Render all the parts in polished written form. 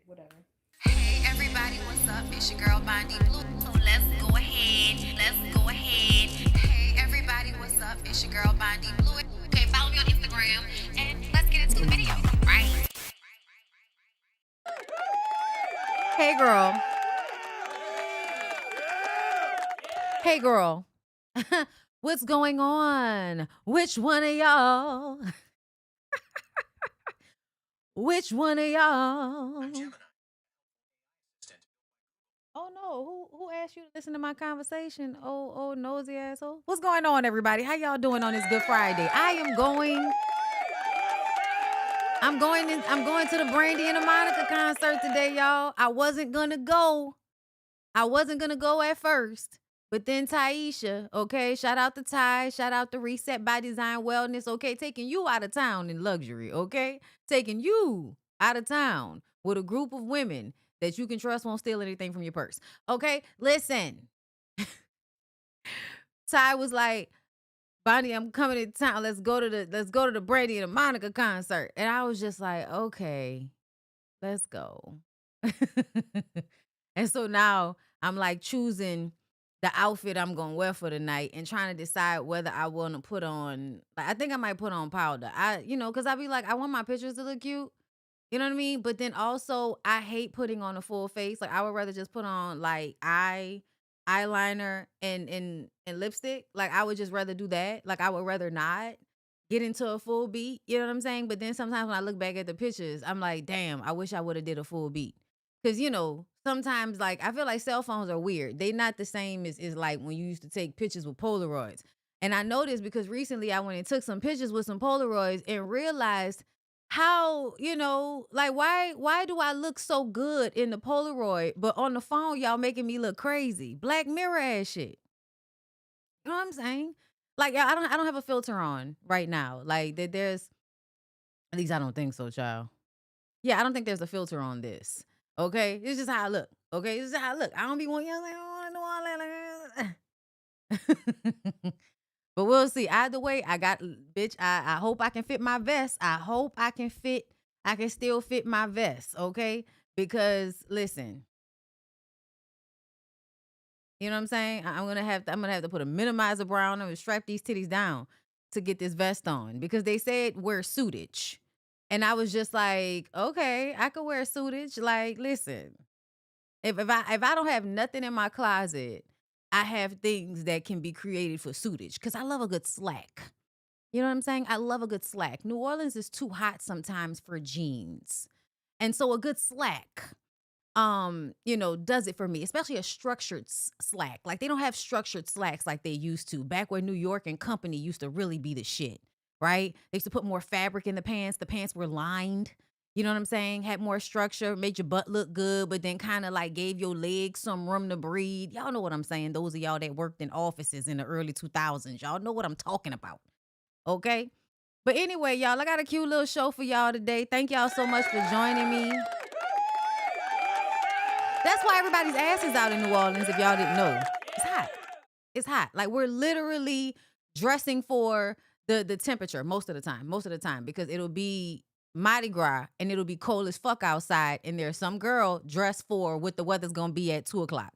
whatever. Hey everybody, what's up? It's your girl BondyBlue. So let's go ahead. Hey everybody, what's up? It's your girl BondyBlue. Okay, follow me on Instagram and let's get into the video, right? Hey girl. Hey girl. What's going on? Which one of y'all? Which one of y'all? Oh no, who asked you to listen to my conversation? Oh, nosy asshole. What's going on, everybody? How y'all doing on this Good Friday? I'm going to the Brandy and the Monica concert today, y'all. I wasn't gonna go at first, but then Taisha, okay, shout out to Ty, shout out to Reset by Design Wellness, okay, taking you out of town in luxury, okay, taking you out of town with a group of women that you can trust won't steal anything from your purse, okay. Listen, Ty was like, Bonnie, I'm coming to town. Let's go to the Brandy and the Monica concert, and I was just like, okay, let's go. And so now I'm like choosing the outfit I'm gonna wear for the night and trying to decide whether I want to put on. Like, I think I might put on powder. Because I be like, I want my pictures to look cute. You know what I mean? But then also, I hate putting on a full face. Like, I would rather just put on like eyeliner and lipstick. Like, I would just rather do that. Like, I would rather not get into a full beat. You know what I'm saying? But then sometimes when I look back at the pictures, I'm like, damn, I wish I would have did a full beat. Cause sometimes like I feel like cell phones are weird. They not the same as like when you used to take pictures with Polaroids. And I noticed because recently I went and took some pictures with some Polaroids and realized how, like why do I look so good in the Polaroid, but on the phone y'all making me look crazy? Black Mirror ass shit. You know what I'm saying? Like I don't have a filter on right now. Like there's at least I don't think so, child. Yeah, I don't think there's a filter on this. Okay, it's just how I look. Okay, this is how I look. I don't be wanting. I don't want to do all that. But we'll see. Either way, I got bitch. I hope I can fit my vest. I hope I can fit. I can still fit my vest. Okay, because listen, you know what I'm saying. I'm gonna have to put a minimizer bra on them and strap these titties down to get this vest on because they said wear suitage. And I was just like, okay, I could wear suitage. Like, listen, if I don't have nothing in my closet, I have things that can be created for suitage because I love a good slack. You know what I'm saying? I love a good slack. New Orleans is too hot sometimes for jeans. And so a good slack does it for me, especially a structured slack. Like they don't have structured slacks like they used to. Back when New York and Company used to really be the shit, right? They used to put more fabric in the pants. The pants were lined. You know what I'm saying? Had more structure, made your butt look good, but then kind of like gave your legs some room to breathe. Y'all know what I'm saying? Those of y'all that worked in offices in the early 2000s, y'all know what I'm talking about. Okay? But anyway, y'all, I got a cute little show for y'all today. Thank y'all so much for joining me. That's why everybody's ass is out in New Orleans, if y'all didn't know. It's hot. It's hot. Like we're literally dressing for the temperature most of the time, because it'll be Mardi Gras and it'll be cold as fuck outside. And there's some girl dressed for what the weather's gonna be at 2 o'clock.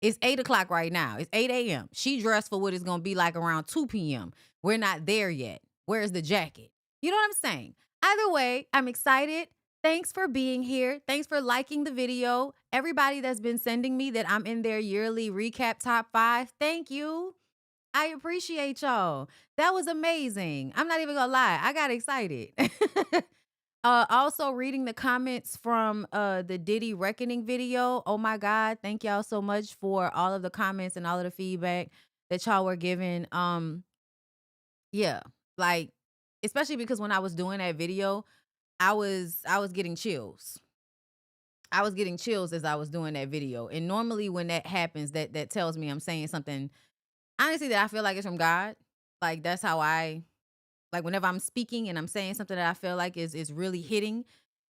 It's 8 o'clock right now. It's 8 a.m. She dressed for what it's gonna be like around 2 p.m. We're not there yet. Where's the jacket? You know what I'm saying? Either way, I'm excited. Thanks for being here. Thanks for liking the video. Everybody that's been sending me that I'm in their yearly recap top 5, thank you. I appreciate y'all. That was amazing. I'm not even gonna lie. I got excited. Also reading the comments from the Diddy Reckoning video. Oh my God. Thank y'all so much for all of the comments and all of the feedback that y'all were giving. Yeah, like especially because when I was doing that video, I was getting chills. I was getting chills as I was doing that video. And normally when that happens, that tells me I'm saying something honestly that I feel like it's from God. Like that's how I like whenever I'm speaking and I'm saying something that I feel like is really hitting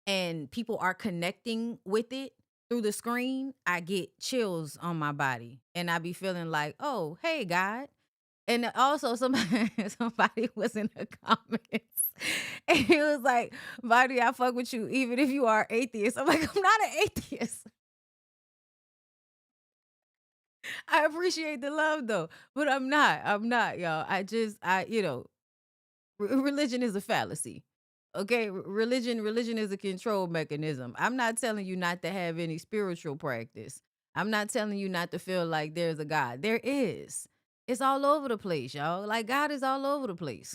and people are connecting with it through the screen, I get chills on my body. And I be feeling like, oh, hey God. And also somebody was in the comments. And he was like, Bonnie, I fuck with you even if you are atheist. I'm like, I'm not an atheist. I appreciate the love though, but I'm not. I'm not, y'all. Religion is a fallacy. Okay, religion is a control mechanism. I'm not telling you not to have any spiritual practice. I'm not telling you not to feel like there's a God. There is. It's all over the place, y'all. Like God is all over the place.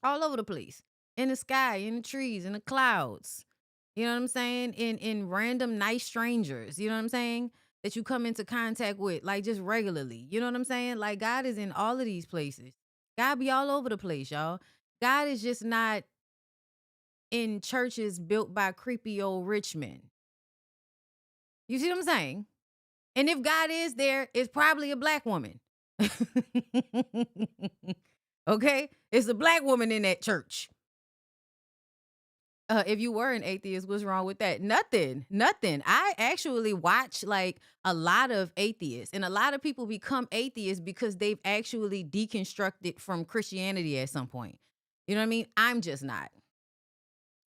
All over the place. In the sky, in the trees, in the clouds. You know what I'm saying? In random nice strangers, you know what I'm saying? That you come into contact with like just regularly. You know what I'm saying? Like God is in all of these places. God be all over the place, y'all. God is just not in churches built by creepy old rich men. You see what I'm saying? And if God is there, it's probably a black woman. Okay? It's a black woman in that church. If you were an atheist, what's wrong with that? Nothing, nothing. I actually watch like a lot of atheists, and a lot of people become atheists because they've actually deconstructed from Christianity at some point. You know what I mean? I'm just not.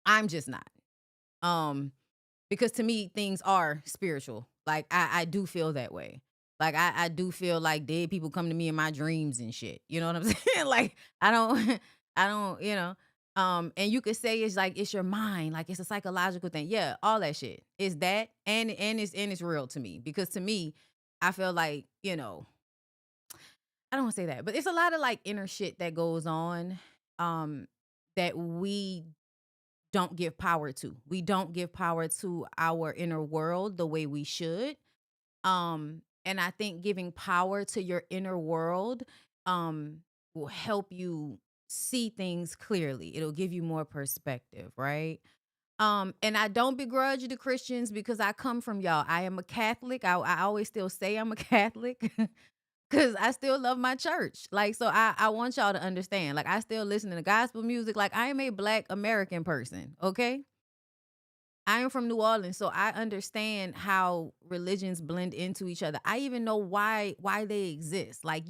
I'm just not. Um, because to me, things are spiritual. Like I do feel that way. Like I do feel like dead people come to me in my dreams and shit. You know what I'm saying? Like I don't, I don't, and you could say it's like it's your mind, like it's a psychological thing. Yeah, all that shit. It's that, and it's real to me because to me, I feel like I don't want to say that, but it's a lot of like inner shit that goes on, um, that we don't give power to. We don't give power to our inner world the way we should. And I think giving power to your inner world will help you see things clearly. It'll give you more perspective, right? And I don't begrudge the Christians because I come from y'all. I am a Catholic. I always still say I'm a Catholic. Cause I still love my church. Like, so I want y'all to understand. Like, I still listen to gospel music. Like, I am a black American person. Okay. I am from New Orleans, so I understand how religions blend into each other. I even know why they exist. Like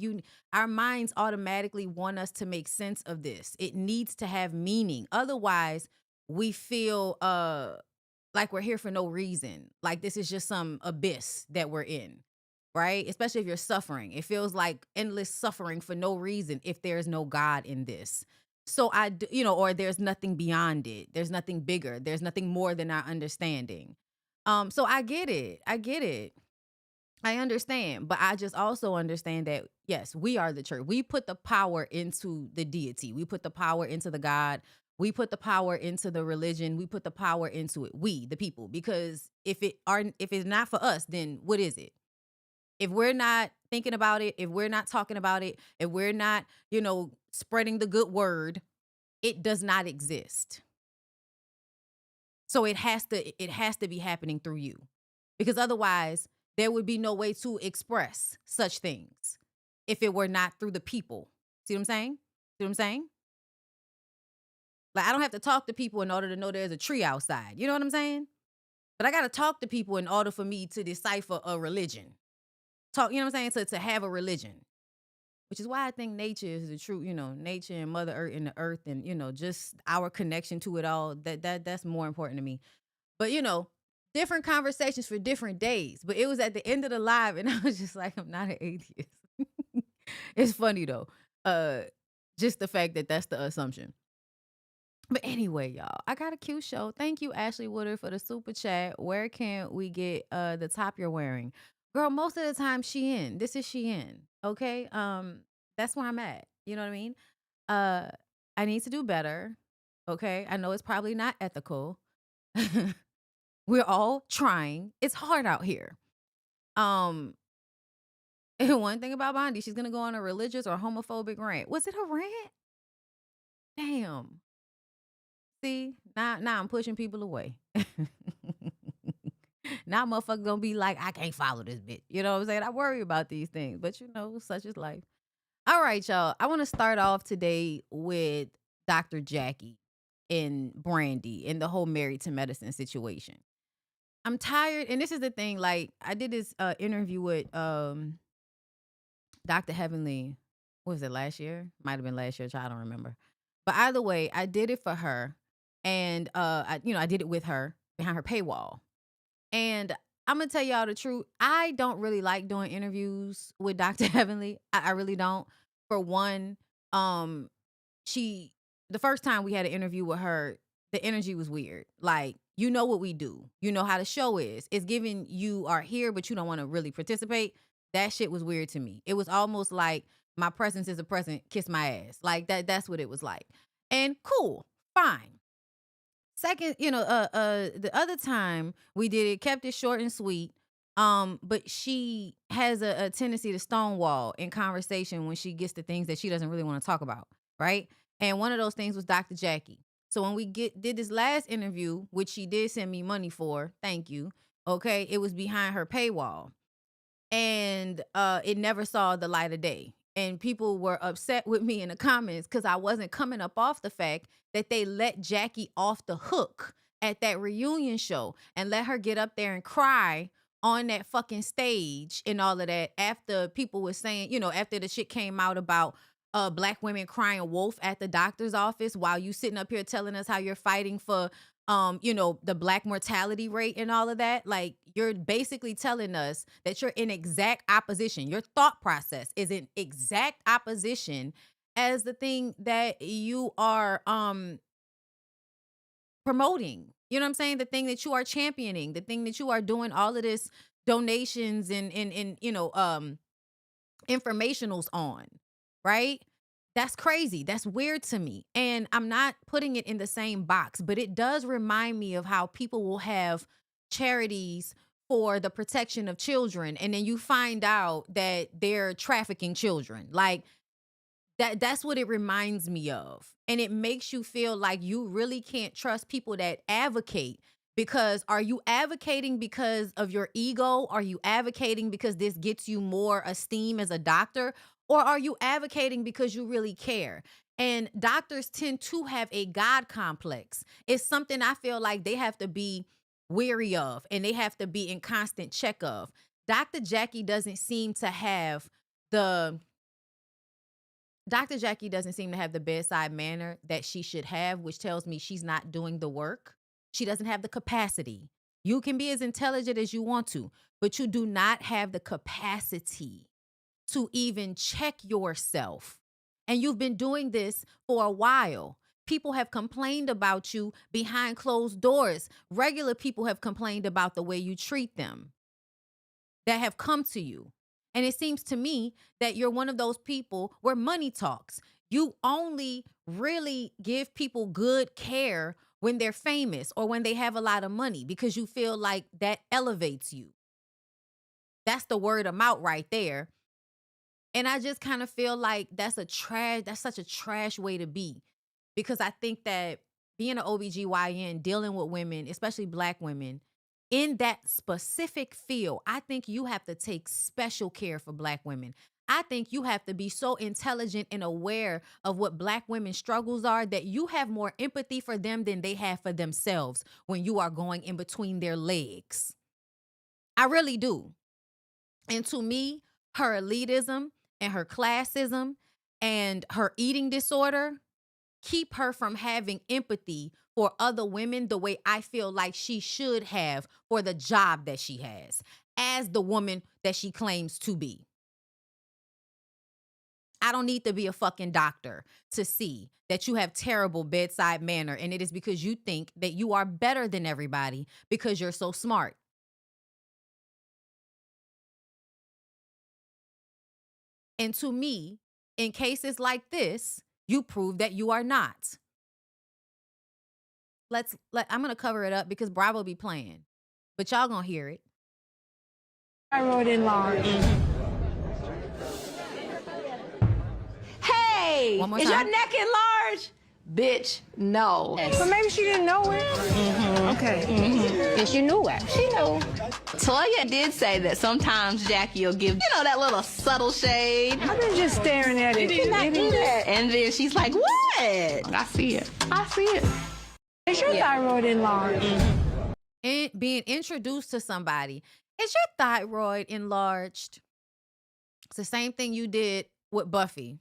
our minds automatically want us to make sense of this. It needs to have meaning. Otherwise, we feel like we're here for no reason. Like this is just some abyss that we're in. Right? Especially if you're suffering. It feels like endless suffering for no reason if there's no God in this. So or there's nothing beyond it. There's nothing bigger. There's nothing more than our understanding. So I get it. I get it. I understand, but I just also understand that yes, we are the church. We put the power into the deity. We put the power into the God. We put the power into the religion. We put the power into it. We, the people, because if it's not for us, then what is it? If we're not thinking about it, if we're not talking about it, if we're not, spreading the good word, it does not exist. So it has to be happening through you. Because otherwise, there would be no way to express such things if it were not through the people. See what I'm saying? See what I'm saying? Like I don't have to talk to people in order to know there's a tree outside. You know what I'm saying? But I got to talk to people in order for me to decipher a religion. Talk, you know what I'm saying? To have a religion. Which is why I think nature is the true, nature and Mother Earth and the earth and, just our connection to it all. That's more important to me. But, different conversations for different days. But it was at the end of the live and I was just like, I'm not an atheist. It's funny though. Just the fact that that's the assumption. But anyway, y'all, I got a cute show. Thank you, Ashley Woodard, for the super chat. Where can we get the top you're wearing? Girl, most of the time Shein. This is Shein. Okay. That's where I'm at. You know what I mean? Uh I need to do better. Okay. I know it's probably not ethical. We're all trying. It's hard out here. Um, and one thing about Bondi, she's gonna go on a religious or homophobic rant. Was it a rant? Damn. See, now I'm pushing people away. Now motherfucker gonna be like, I can't follow this bitch. You know what I'm saying? I worry about these things, but such is life. All right, y'all. I want to start off today with Dr. Jackie and Brandy and the whole married to medicine situation. I'm tired, and this is the thing. Like, I did this interview with Dr. Heavenly. What was it, last year? Might have been last year, I don't remember. But either way, I did it for her, and I did it with her behind her paywall. And I'm gonna tell y'all the truth. I don't really like doing interviews with Dr. Heavenly. I really don't. For one, um, she the first time we had an interview with her, the energy was weird. Like, you know what we do. You know how the show is. It's giving you are here, but you don't want to really participate. That shit was weird to me. It was almost like my presence is a present, kiss my ass. Like that's what it was like. And cool, fine. Second, the other time we did it, kept it short and sweet. But she has a tendency to stonewall in conversation when she gets to things that she doesn't really want to talk about, right? And one of those things was Dr. Jackie. So when we did this last interview, which she did send me money for, thank you. Okay, it was behind her paywall, and it never saw the light of day. And people were upset with me in the comments because I wasn't coming up off the fact that they let Jackie off the hook at that reunion show and let her get up there and cry on that fucking stage and all of that, after people were saying, after the shit came out about black women crying wolf at the doctor's office, while you sitting up here telling us how you're fighting for the black mortality rate and all of that. Like, you're basically telling us that you're in exact opposition. Your thought process is in exact opposition as the thing that you are promoting. You know what I'm saying? The thing that you are championing, the thing that you are doing all of this donations and informationals on, right? That's crazy. That's weird to me. And I'm not putting it in the same box, but it does remind me of how people will have charities for the protection of children, and then you find out that they're trafficking children. Like, that's what it reminds me of. And it makes you feel like you really can't trust people that advocate, because are you advocating because of your ego? Are you advocating because this gets you more esteem as a doctor? Or are you advocating because you really care? And doctors tend to have a God complex. It's something I feel like they have to be weary of, and they have to be in constant check of. Dr. Jackie doesn't seem to have the Dr. Jackie doesn't seem to have the bedside manner that she should have, which tells me she's not doing the work. She doesn't have the capacity. You can be as intelligent as you want to, but you do not have the capacity to even check yourself. And you've been doing this for a while. People have complained about you behind closed doors. Regular people have complained about the way you treat them, that have come to you. And it seems to me that you're one of those people where money talks. You only really give people good care when they're famous or when they have a lot of money, because you feel like that elevates you. That's the word of mouth right there. And I just kind of feel like that's such a trash way to be. Because I think that being an OBGYN, dealing with women, especially black women, in that specific field, I think you have to take special care for black women. I think you have to be so intelligent and aware of what black women's struggles are that you have more empathy for them than they have for themselves when you are going in between their legs. I really do. And to me, her elitism and her classism and her eating disorder keep her from having empathy for other women the way I feel like she should have for the job that she has as the woman that she claims to be. I don't need to be a fucking doctor to see that you have terrible bedside manner, and it is because you think that you are better than everybody because you're so smart. And to me, in cases like this, you prove that you are not. I'm gonna cover it up because Bravo be playing, but y'all gonna hear it. I wrote enlarged. Hey, One more is time. your neck enlarged? Bitch, no. But maybe she didn't know it. Okay. And she knew it. She knew. Toya did say that sometimes Jackie will give, that little subtle shade. I've been just staring at it. Did not do that. And then she's like, what? I see it. Is your thyroid enlarged? And being introduced to somebody, is your thyroid enlarged? It's the same thing you did with Buffy,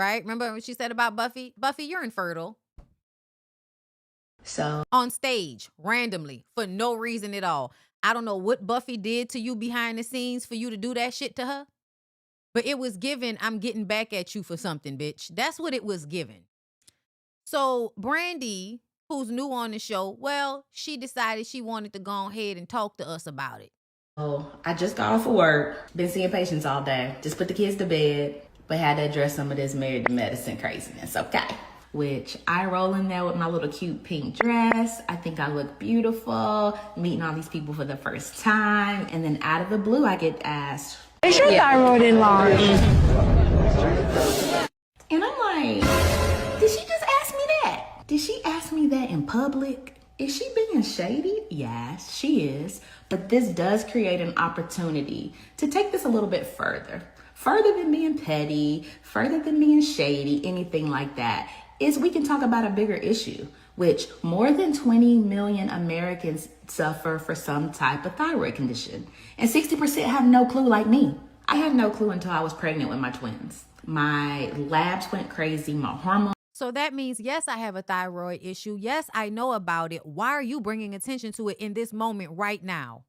right? Remember what she said about Buffy? Buffy, you're infertile. So On stage, randomly, for no reason at all. I don't know what Buffy did to you behind the scenes for you to do that shit to her. But it was given, I'm getting back at you for something, bitch. That's what it was given. So Brandy, who's new on the show, well, she decided she wanted to go ahead and talk to us about it. Oh, I just got off of work. Been seeing patients all day. Just put the kids to bed, but had to address some of this married to medicine craziness, okay? Which I roll in there with my little cute pink dress. I think I look beautiful, meeting all these people for the first time. And then out of the blue, I get asked, Is your thyroid enlarged? and I'm like, did she just ask me that? Did she ask me that in public? Is she being shady? Yes, she is. But this does create an opportunity to take this a little bit further. Further than being petty, further than being shady, anything like that, is we can talk about a bigger issue, which more than 20 million Americans suffer for some type of thyroid condition. And 60% have no clue like me. I had no clue until I was pregnant with my twins. My labs went crazy, my hormones. So that means, yes, I have a thyroid issue. Yes, I know about it. Why are you bringing attention to it in this moment right now?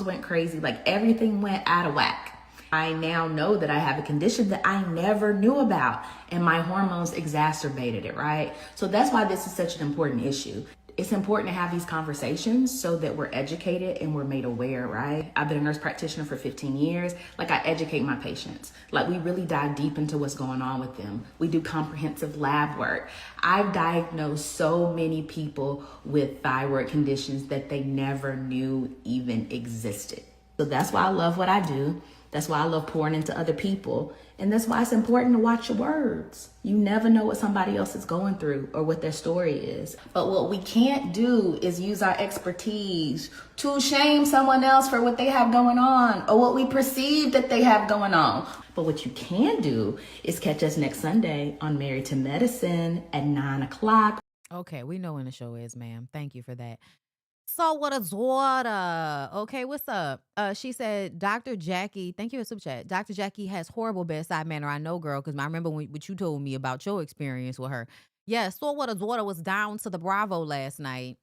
Went crazy, like everything went out of whack. I now know that I have a condition that I never knew about, and my hormones exacerbated it, right? So that's why this is such an important issue. It's important to have these conversations so that we're educated and we're made aware, right? I've been a nurse practitioner for 15 years. Like, I educate my patients. Like, we really dive deep into what's going on with them. We do comprehensive lab work. I've diagnosed so many people with thyroid conditions that they never knew even existed. So that's why I love what I do. That's why I love pouring into other people. And that's why it's important to watch your words. You never know what somebody else is going through or what their story is. But what we can't do is use our expertise to shame someone else for what they have going on or what we perceive that they have going on. But what you can do is catch us next Sunday on Married to Medicine at 9 o'clock. Okay, we know when the show is, ma'am. Thank you for that. So what a daughter. Okay, what's up? She said, Dr. Jackie, thank you for super chat. Dr. Jackie has horrible bedside manner. I know, girl, because I remember what you told me about your experience with her. Yeah, so what a daughter was down to the Bravo last night.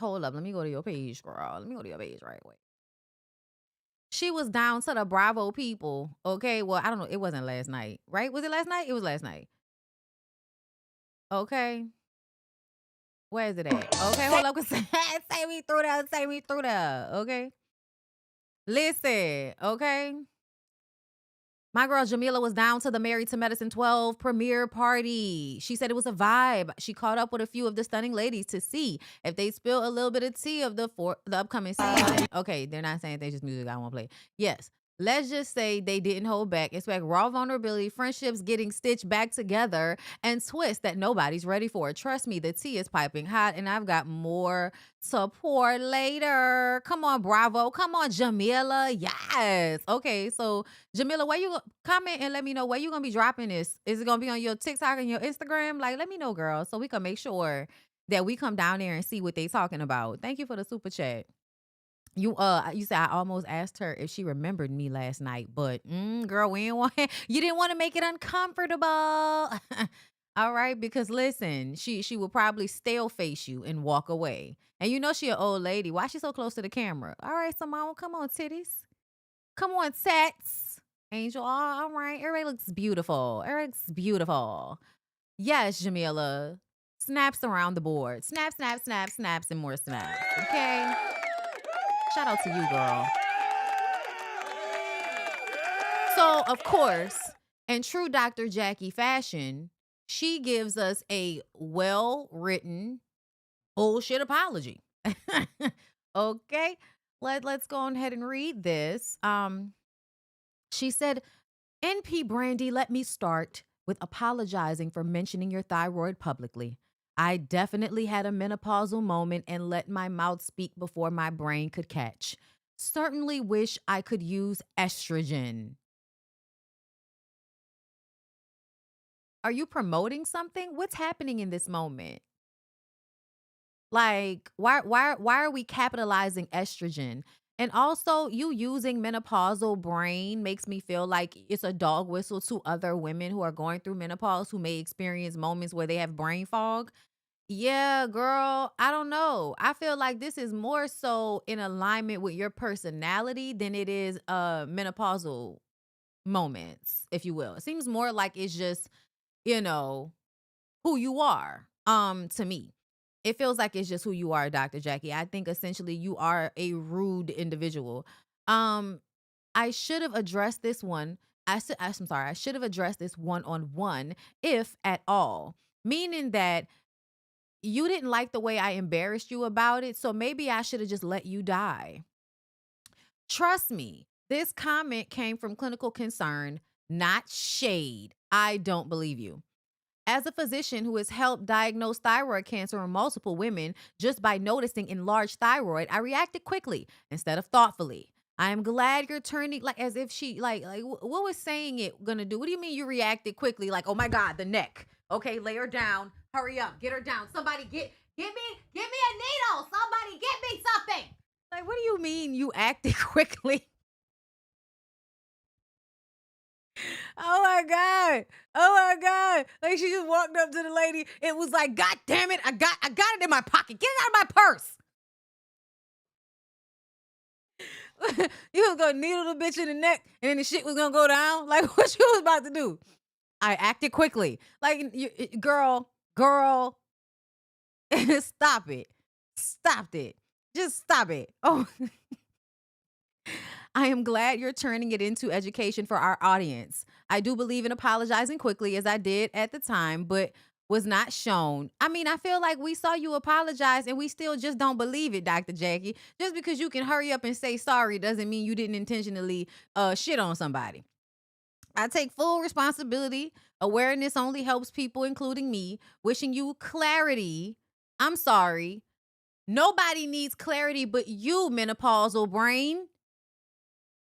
Hold up, let me go to your page, girl. Let me go to your page right away. She was down to the Bravo people. Okay, well, I don't know. It wasn't last night, right? Was it last night? It was last night. Okay. Where is it at? Okay, hold up. Say me through there. Say me through there. Okay. Listen, okay. My girl Jamila was down to the Married to Medicine 12 premiere party. She said it was a vibe. She caught up with a few of the stunning ladies to see if they spill a little bit of tea of the upcoming season. Okay, they're not saying they just music I want to play. Yes. Let's just say they didn't hold back. Expect raw vulnerability, friendships getting stitched back together, and twists that nobody's ready for. Trust me, the tea is piping hot, and I've got more to pour later. Come on, Bravo. Come on, Jamila. Yes. Okay, so Jamila, where you comment and let me know where you gonna be dropping this? Is it gonna be on your TikTok and your Instagram? Like, let me know, girl, so we can make sure that we come down there and see what they talking about. Thank you for the super chat. You said I almost asked her if she remembered me last night, but girl, we didn't want you didn't want to make it uncomfortable. All right, because listen, she will probably stale face you and walk away. And you know she an old lady. Why she so close to the camera? All right, Simone, come on, titties. Come on, tats. Angel, all right. Everybody looks beautiful. Everybody looks beautiful. Yes, Jamila. Snaps around the board. Snap, snap, snap, snaps, and more snaps. Okay. Shout out to you, girl. So, of course, in true Dr. Jackie fashion, she gives us a well-written bullshit apology. Okay, let's go ahead and read this. She said, NP Brandy, let me start with apologizing for mentioning your thyroid publicly. I definitely had a menopausal moment and let my mouth speak before my brain could catch. Certainly wish I could use estrogen. Are you promoting something? What's happening in this moment? Like, why are we capitalizing estrogen? And also, you using menopausal brain makes me feel like it's a dog whistle to other women who are going through menopause who may experience moments where they have brain fog. Yeah, girl, I don't know. I feel like this is more so in alignment with your personality than it is menopausal moments, if you will. It seems more like it's just, you know, who you are. To me. It feels like it's just who you are, Dr. Jackie. I think essentially you are a rude individual. Um, I should have addressed this one. I'm sorry. I should have addressed this one on one, if at all. Meaning that you didn't like the way I embarrassed you about it, so maybe I should have just let you die. Trust me, this comment came from clinical concern, not shade. I don't believe you. As a physician who has helped diagnose thyroid cancer in multiple women just by noticing enlarged thyroid, I reacted quickly instead of thoughtfully. I am glad you're turning like as if she what was saying it gonna do? What do you mean you reacted quickly? Like, oh my God, the neck. Okay, lay her down. Hurry up, get her down. Somebody give me a needle. Somebody get me something. Like, what do you mean you acted quickly? Oh my God. Oh my God. Like she just walked up to the lady. It was like, God damn it. I got it in my pocket. Get it out of my purse. You was gonna needle the bitch in the neck and then the shit was gonna go down. Like what you was about to do? I acted quickly. Like girl, stop it. Stop it. Just stop it. Oh. I am glad you're turning it into education for our audience. I do believe in apologizing quickly as I did at the time, but was not shown. I mean, I feel like we saw you apologize and we still just don't believe it, Dr. Jackie. Just because you can hurry up and say sorry doesn't mean you didn't intentionally shit on somebody. I take full responsibility. Awareness only helps people, including me. Wishing you clarity. I'm sorry. Nobody needs clarity but you, menopausal brain.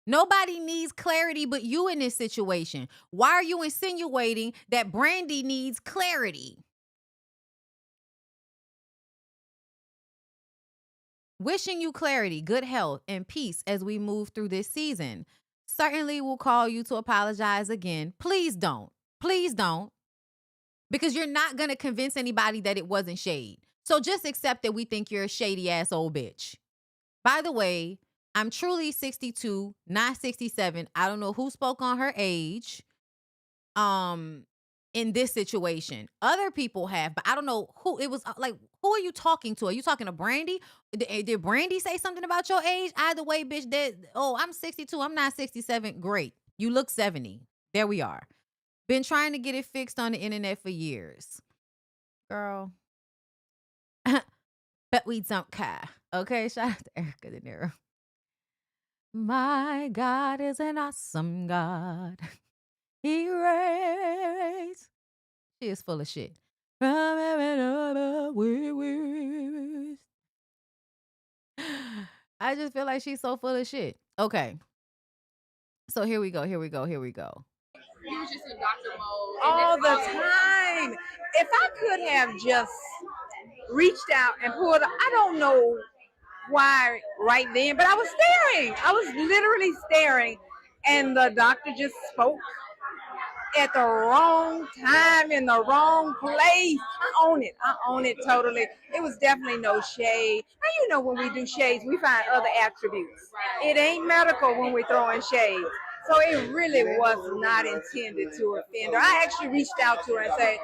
Nobody needs clarity but you in this situation. Why are you insinuating that Brandy needs clarity? Wishing you clarity, good health, and peace as we move through this season. Certainly will call you to apologize again. Please don't. Please don't. Because you're not going to convince anybody that it wasn't shade. So just accept that we think you're a shady ass old bitch. By the way, I'm truly 62, not 67. I don't know who spoke on her age in this situation. Other people have, but I don't know who it was. Like, who are you talking to? Are you talking to Brandy? Did Brandy say something about your age? Either way, bitch, I'm 62. I'm not 67. Great. You look 70. There we are. Been trying to get it fixed on the internet for years. Girl. But we don't care. Okay, shout out to Erica De Niro. My God is an awesome God. He reigns. She is full of shit. I just feel like she's so full of shit. Okay. So here we go. You was just in doctor mode. All the time. If I could have just reached out and pulled, I don't know why right then, but I was staring. I was literally staring. And the doctor just spoke at the wrong time in the wrong place. I own it totally. It was definitely no shade. Now, you know, when we do shades, we find other attributes. It ain't medical when we're throwing shade. So it really was not intended to offend her. I actually reached out to her and said,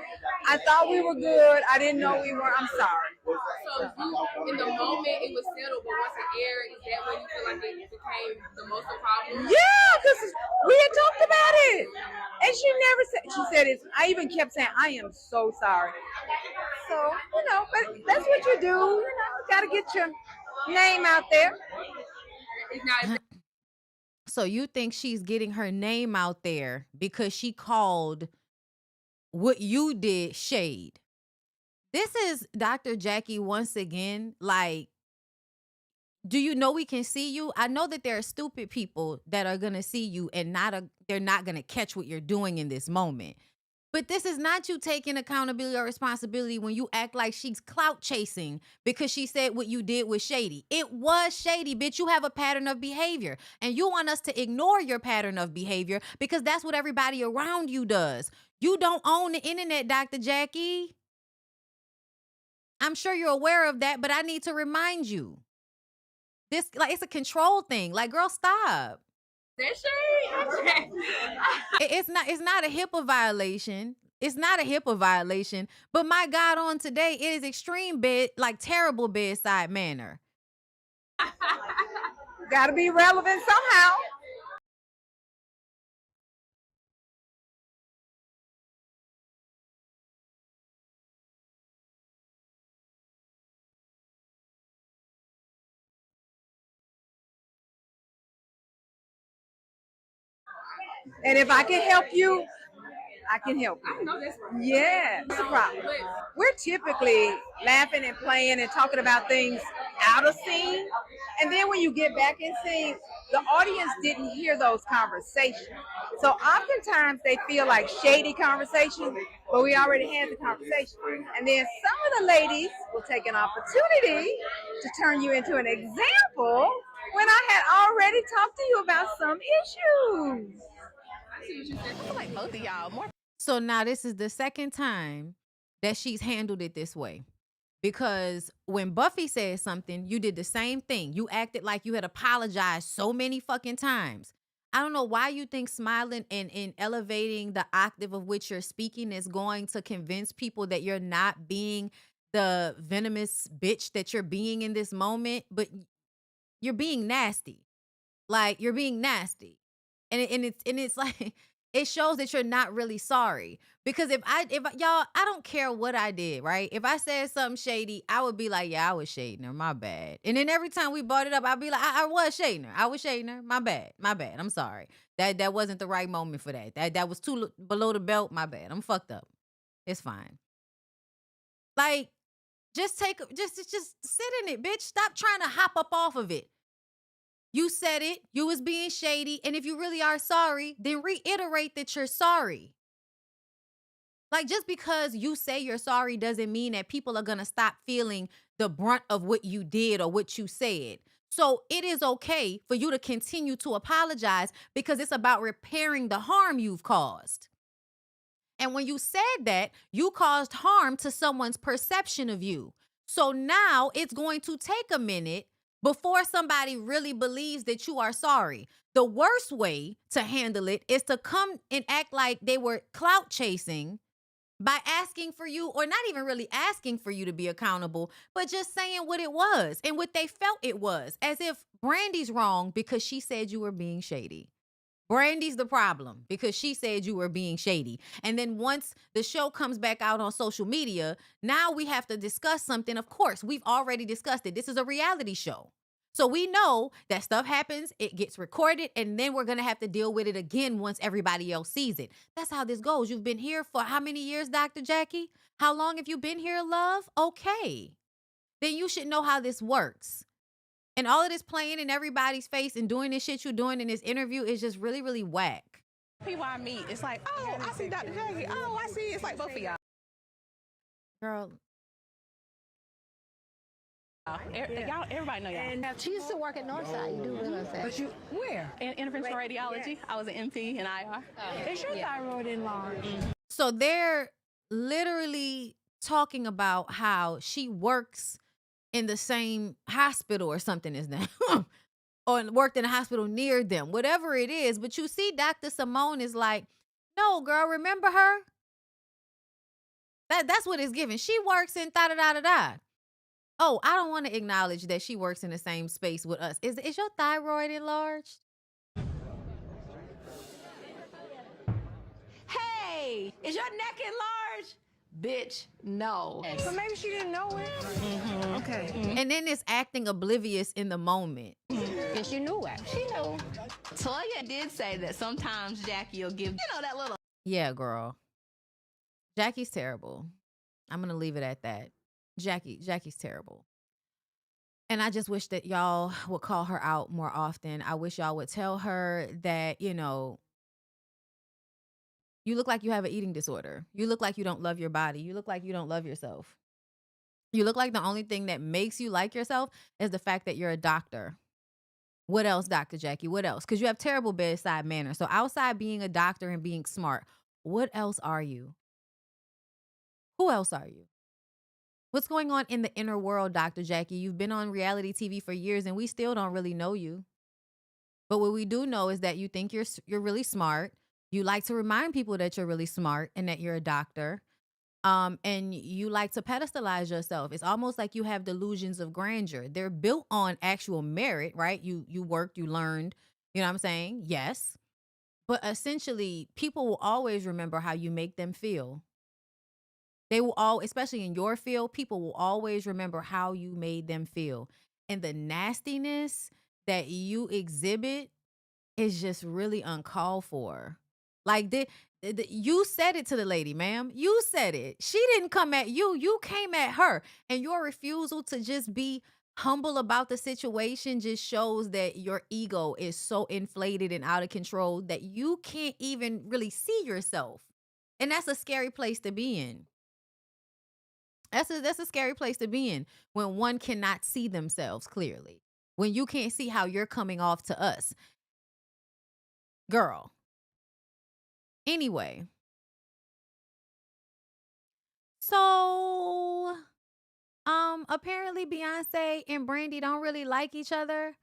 I thought we were good. I didn't know we were. I'm sorry. So you, in the moment, it was settled, but once it aired, is that when you feel like it became the most of a problem? Yeah, because we had talked about it. And she never said, she said it. I even kept saying, I am so sorry. So, you know, but that's what you do. You know, got to get your name out there. So you think she's getting her name out there because she called what you did shade? This is Dr. Jackie once again. Like, do you know we can see you? I know that there are stupid people that are going to see you and they're not going to catch what you're doing in this moment. But this is not you taking accountability or responsibility when you act like she's clout chasing because she said what you did was shady. It was shady, bitch. You have a pattern of behavior, and you want us to ignore your pattern of behavior because that's what everybody around you does. You don't own the internet, Dr. Jackie. I'm sure you're aware of that, but I need to remind you. This, like, it's a control thing. Like, girl, stop. That shade? It's not a HIPAA violation. It's not a HIPAA violation. But my God, on today, it is extreme terrible bedside manner. Gotta be relevant somehow. And if I can help you, I can help you. No, that's right. Yeah, that's the problem. We're typically laughing and playing and talking about things out of scene. And then when you get back in scene, the audience didn't hear those conversations. So oftentimes they feel like shady conversations, but we already had the conversation. And then some of the ladies will take an opportunity to turn you into an example when I had already talked to you about some issues. I feel like both of y'all more. So now this is the second time that she's handled it this way. Because when Buffy said something, you did the same thing. You acted like you had apologized so many fucking times. I don't know why you think smiling and elevating the octave of which you're speaking is going to convince people that you're not being the venomous bitch that you're being in this moment, but you're being nasty. Like, you're being nasty. And it's like it shows that you're not really sorry. Because if y'all, I don't care what I did, right? If I said something shady, I would be like, yeah, I was shading her, my bad. And then every time we brought it up, I'd be like, I was shading her. I was shading her. My bad. I'm sorry. That wasn't the right moment for that. That was too below the belt. My bad. I'm fucked up. It's fine. Like, just sit in it, bitch. Stop trying to hop up off of it. You said it, you was being shady, and if you really are sorry, then reiterate that you're sorry. Like, just because you say you're sorry doesn't mean that people are gonna stop feeling the brunt of what you did or what you said. So it is okay for you to continue to apologize because it's about repairing the harm you've caused. And when you said that, you caused harm to someone's perception of you. So now it's going to take a minute before somebody really believes that you are sorry. The worst way to handle it is to come and act like they were clout chasing by asking for you, or not even really asking for you to be accountable, but just saying what it was and what they felt it was, as if Brandy's wrong because she said you were being shady. Brandy's the problem because she said you were being shady. And then once the show comes back out on social media, now we have to discuss something. Of course, we've already discussed it. This is a reality show. So we know that stuff happens, it gets recorded, and then we're going to have to deal with it again once everybody else sees it. That's how this goes. You've been here for how many years, Dr. Jackie? How long have you been here, love? Okay. Then you should know how this works. And all of this playing in everybody's face and doing this shit you're doing in this interview is just really, really whack. People I meet, it's like, oh, I see Dr. Jackie. Oh, I see. It's like both of y'all. Girl. Y'all, everybody know y'all. And she used to work at Northside. You do realize that. But you, where? In interventional radiology, I was an MP in IR. Is your thyroid enlarged? So they're literally talking about how she works in the same hospital or something is that or worked in a hospital near them, whatever it is. But you see, Dr. Simone is like, no, girl, remember her? That's what it's giving. She works in da-da-da-da-da. Oh, I don't want to acknowledge that she works in the same space with us. Is your thyroid enlarged? Hey, is your neck enlarged? Bitch, no. So maybe she didn't know it. Mm-hmm. Okay. Mm-hmm. And then it's acting oblivious in the moment. And she knew it. She knew. Toya did say that sometimes Jackie will give, that little. Yeah, girl. Jackie's terrible. I'm going to leave it at that. Jackie's terrible. And I just wish that y'all would call her out more often. I wish y'all would tell her that, You look like you have an eating disorder. You look like you don't love your body. You look like you don't love yourself. You look like the only thing that makes you like yourself is the fact that you're a doctor. What else, Dr. Jackie? What else? Because you have terrible bedside manner. So outside being a doctor and being smart, what else are you? Who else are you? What's going on in the inner world, Dr. Jackie? You've been on reality TV for years and we still don't really know you. But what we do know is that you think you're really smart. You like to remind people that you're really smart and that you're a doctor. And you like to pedestalize yourself. It's almost like you have delusions of grandeur. They're built on actual merit, right? You worked, you learned, you know what I'm saying? Yes. But essentially, people will always remember how you make them feel. They will all, especially in your field, people will always remember how you made them feel. And the nastiness that you exhibit is just really uncalled for. Like you said it to the lady, ma'am. You said it. She didn't come at you. You came at her. And your refusal to just be humble about the situation just shows that your ego is so inflated and out of control that you can't even really see yourself. And that's a scary place to be in. That's a scary place to be in when one cannot see themselves clearly. When you can't see how you're coming off to us. Girl. Anyway. So apparently Beyonce and Brandy don't really like each other.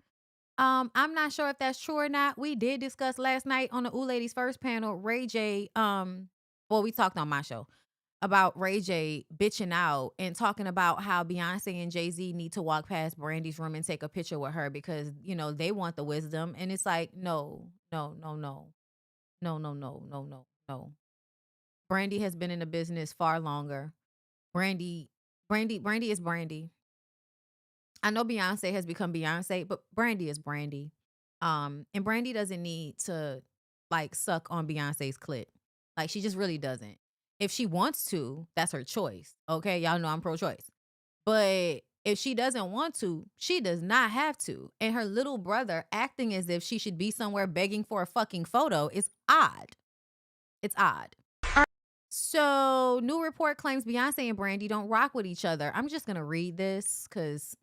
I'm not sure if that's true or not. We did discuss last night on the Ooh Ladies First panel, Ray J, well, we talked on my show about Ray J bitching out and talking about how Beyonce and Jay-Z need to walk past Brandy's room and take a picture with her because, you know, they want the wisdom. And it's like, no. Brandy has been in the business far longer. Brandy is Brandy. I know Beyonce has become Beyonce, but Brandy is Brandy. And Brandy doesn't need to like suck on Beyonce's clit. Like she just really doesn't. If she wants to, that's her choice. Okay, y'all know I'm pro-choice. But if she doesn't want to, she does not have to. And her little brother acting as if she should be somewhere begging for a fucking photo is odd. It's odd. So, new report claims Beyonce and Brandy don't rock with each other. I'm just going to read this because,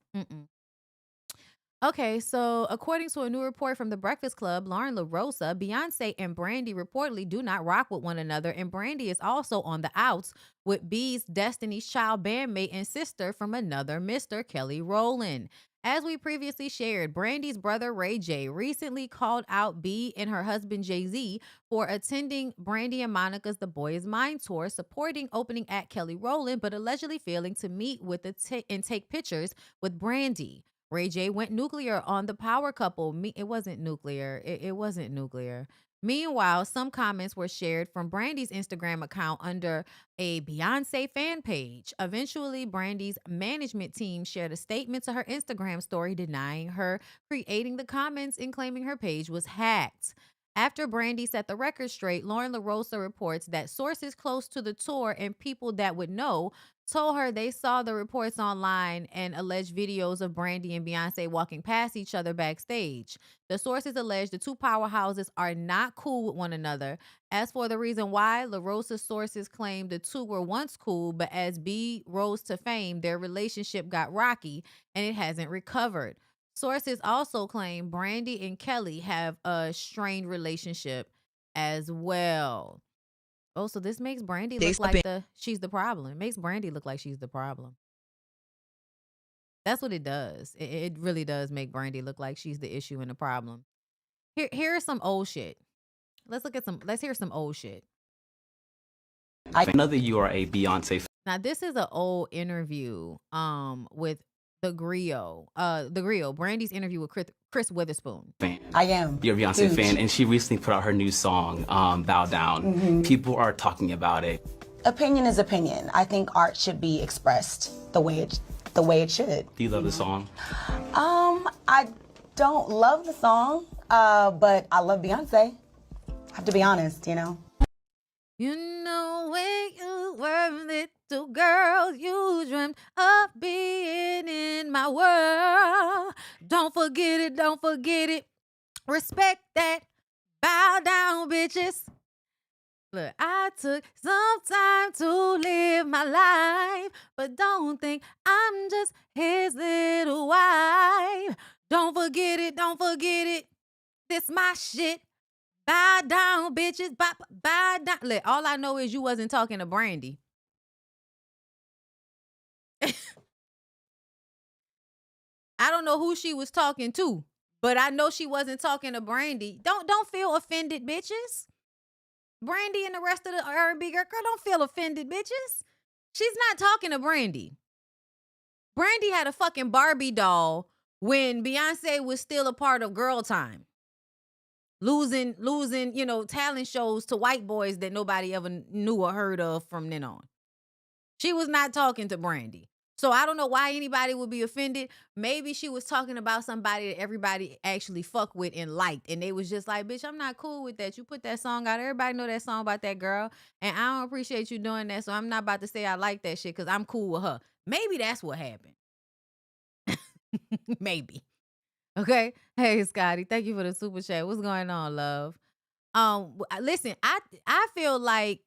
Okay, so according to a new report from The Breakfast Club, Lauren LaRosa, Beyonce and Brandy reportedly do not rock with one another, and Brandy is also on the outs with B's Destiny's Child bandmate and sister from another Mr. Kelly Rowland. As we previously shared, Brandy's brother Ray J recently called out B and her husband Jay-Z for attending Brandy and Monica's The Boy Is Mine tour, supporting opening act Kelly Rowland, but allegedly failing to meet with and take pictures with Brandy. Ray J went nuclear on the power couple. It wasn't nuclear. It wasn't nuclear. Meanwhile, some comments were shared from Brandy's Instagram account under a Beyonce fan page. Eventually, Brandy's management team shared a statement to her Instagram story denying her creating the comments and claiming her page was hacked. After Brandy set the record straight, Lauren LaRosa reports that sources close to the tour and people that would know told her they saw the reports online and alleged videos of Brandy and Beyonce walking past each other backstage. The sources allege the two powerhouses are not cool with one another. As for the reason why, LaRosa's sources claim the two were once cool, but as B rose to fame, their relationship got rocky and it hasn't recovered. Sources also claim Brandy and Kelly have a strained relationship as well. Oh, so this makes Brandy look like she's the problem. It makes Brandy look like she's the problem. That's what it does. It really does make Brandy look like she's the issue and the problem. Here's some old shit. Let's hear some old shit. I know that you are a Beyonce fan. Now, this is an old interview with the Griot. Brandy's interview with Chris Witherspoon. I am. You're a Beyonce fan, and she recently put out her new song, Bow Down. People are talking about it. Opinion is opinion. I think art should be expressed the way it should. Do you love the song? I don't love the song, but I love Beyonce. I have to be honest, you know. You know when you were little girl, you dreamt of being in my world. Don't forget it, don't forget it. Respect that. Bow down, bitches. Look, I took some time to live my life, but don't think I'm just his little wife. Don't forget it, don't forget it. This my shit. Bow down, bitches. Bow down. Look, all I know is you wasn't talking to Brandy. I don't know who she was talking to, but I know she wasn't talking to Brandy. Don't feel offended, bitches. Brandy and the rest of the R&B girl, don't feel offended, bitches. She's not talking to Brandy. Brandy had a fucking Barbie doll when Beyonce was still a part of Girl Time. Losing, talent shows to white boys that nobody ever knew or heard of from then on. She was not talking to Brandy. So I don't know why anybody would be offended. Maybe she was talking about somebody that everybody actually fuck with and liked. And they was just like, bitch, I'm not cool with that. You put that song out. Everybody know that song about that girl. And I don't appreciate you doing that. So I'm not about to say I like that shit because I'm cool with her. Maybe that's what happened. Maybe. Okay. Hey, Scotty. Thank you for the super chat. What's going on, love? Listen, I feel like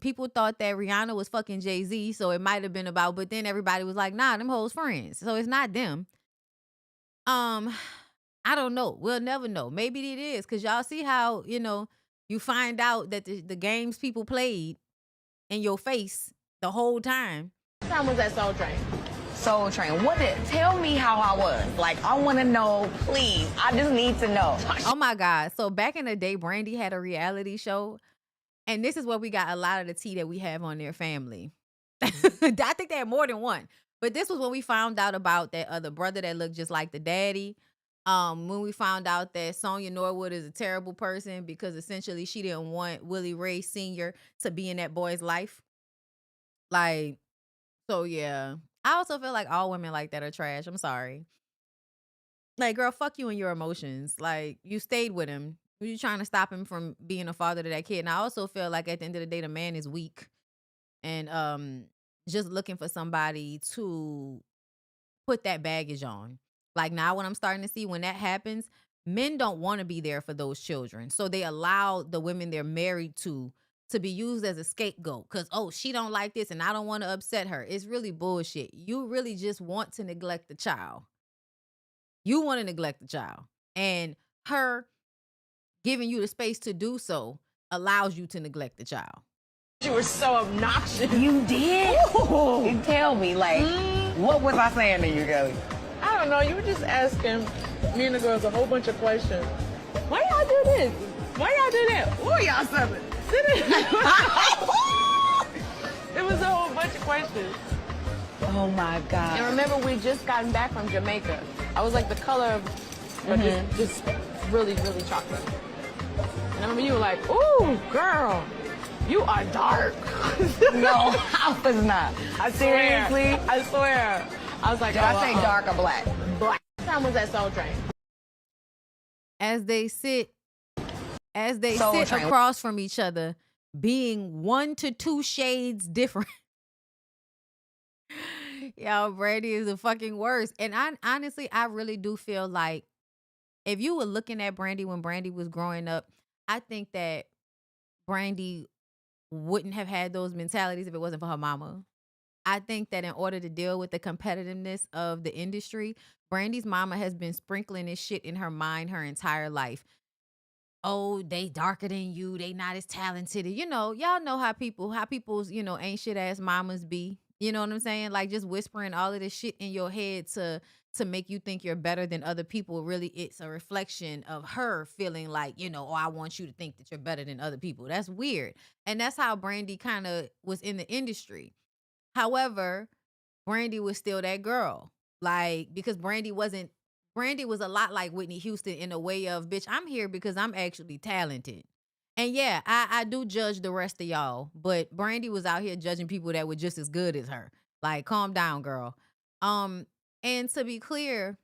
people thought that Rihanna was fucking Jay-Z, so it might have been about, but then everybody was like, nah, them hoes friends. So it's not them. I don't know. We'll never know. Maybe it is, because y'all see how, you find out that the games people played in your face the whole time. What time was that Soul Train? Soul Train. Tell me how I was. Like, I want to know, please. I just need to know. Oh my God. So back in the day, Brandy had a reality show. And this is where we got a lot of the tea that we have on their family. I think they had more than one. But this was when we found out about that other brother that looked just like the daddy. When we found out that Sonya Norwood is a terrible person because essentially she didn't want Willie Ray Sr. to be in that boy's life. Like, so yeah. I also feel like all women like that are trash. I'm sorry. Like, girl, fuck you and your emotions. Like, you stayed with him. You trying to stop him from being a father to that kid. And I also feel like at the end of the day, the man is weak. And just looking for somebody to put that baggage on. Like, now what I'm starting to see when that happens, men don't want to be there for those children. So they allow the women they're married to be used as a scapegoat because, oh, she don't like this and I don't want to upset her. It's really bullshit. You really just want to neglect the child. You want to neglect the child. And her giving you the space to do so allows you to neglect the child. You were so obnoxious. You did? You tell me, like, what was I saying to you, Kelly? I don't know. You were just asking me and the girls a whole bunch of questions. Why y'all do this? Why y'all do that? Who are y'all subbing? It was a whole bunch of questions. Oh my God. And remember, we just gotten back from Jamaica. I was like the color of just really, really chocolate. And I remember you were like, ooh, girl, you are dark. No, I was not. Seriously? I swear. I was like, did I say dark or black? Black. What time was that Soul Train? As they sit Soul Train. across from each other, being 1 to 2 shades different. Yo, Brandy is the fucking worst. And honestly, I really do feel like if you were looking at Brandy when Brandy was growing up, I think that Brandy wouldn't have had those mentalities if it wasn't for her mama. I think that in order to deal with the competitiveness of the industry, Brandy's mama has been sprinkling this shit in her mind her entire life. Oh, they darker than you. They not as talented. Y'all know how people's, ain't shit ass mamas be. You know what I'm saying? Like just whispering all of this shit in your head to make you think you're better than other people. Really, it's a reflection of her feeling like, oh, I want you to think that you're better than other people. That's weird. And that's how Brandy kind of was in the industry. However, Brandy was still that girl. Like, because Brandy was a lot like Whitney Houston in a way of, bitch, I'm here because I'm actually talented. And yeah, I do judge the rest of y'all, but Brandy was out here judging people that were just as good as her. Like, calm down, girl. And to be clear,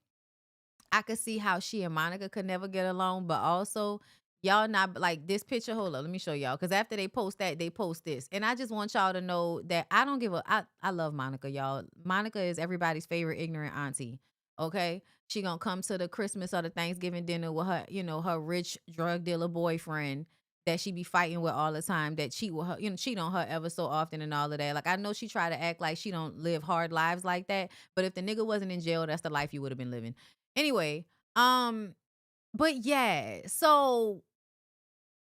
I could see how she and Monica could never get along, but also y'all not like this picture. Hold up, let me show y'all. Because after they post that, they post this. And I just want y'all to know that I don't give a, I love Monica, y'all. Monica is everybody's favorite ignorant auntie. Okay? She gonna come to the Christmas or the Thanksgiving dinner with her, her rich drug dealer boyfriend that she be fighting with all the time, that cheat with her, cheat on her ever so often and all of that. Like, I know she try to act like she don't live hard lives like that, but if the nigga wasn't in jail, that's the life you would have been living. Anyway, but yeah, so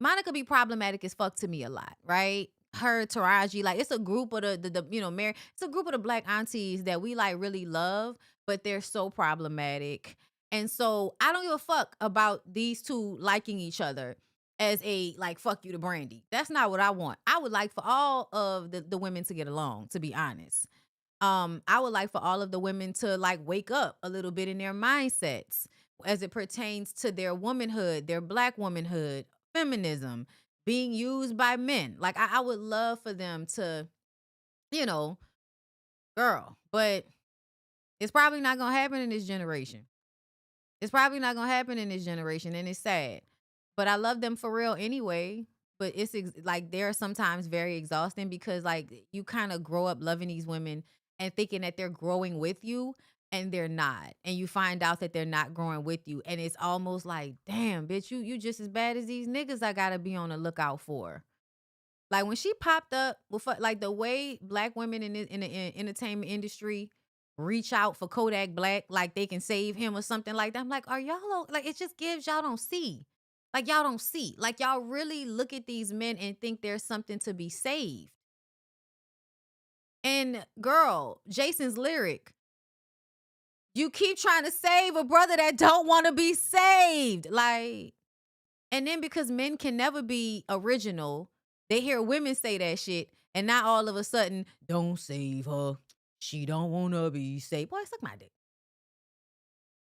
Monica be problematic as fuck to me a lot, right? Her, Taraji, like, it's a group of Mary, it's a group of the black aunties that we like really love, but they're so problematic. And so I don't give a fuck about these two liking each other as a like fuck you to Brandy. That's not what I want. I would like for all of the women to get along, to be honest. I would like for all of the women to like wake up a little bit in their mindsets as it pertains to their womanhood, their black womanhood, feminism, being used by men. Like, I would love for them to, girl, but it's probably not gonna happen in this generation. It's probably not gonna happen in this generation, and it's sad. But I love them for real anyway. But it's like they're sometimes very exhausting because like you kind of grow up loving these women and thinking that they're growing with you, and they're not. And you find out that they're not growing with you, and it's almost like, damn, bitch, you just as bad as these niggas I gotta be on the lookout for. Like when she popped up with like the way black women in the entertainment industry reach out for Kodak Black, like they can save him or something like that. I'm like, are y'all like, it just gives y'all don't see. Like y'all don't see. Like y'all really look at these men and think there's something to be saved. And girl, Jason's lyric, you keep trying to save a brother that don't want to be saved. Like, and then because men can never be original, they hear women say that shit, and now all of a sudden, don't save her. She don't want to be saved. Boy, suck my dick.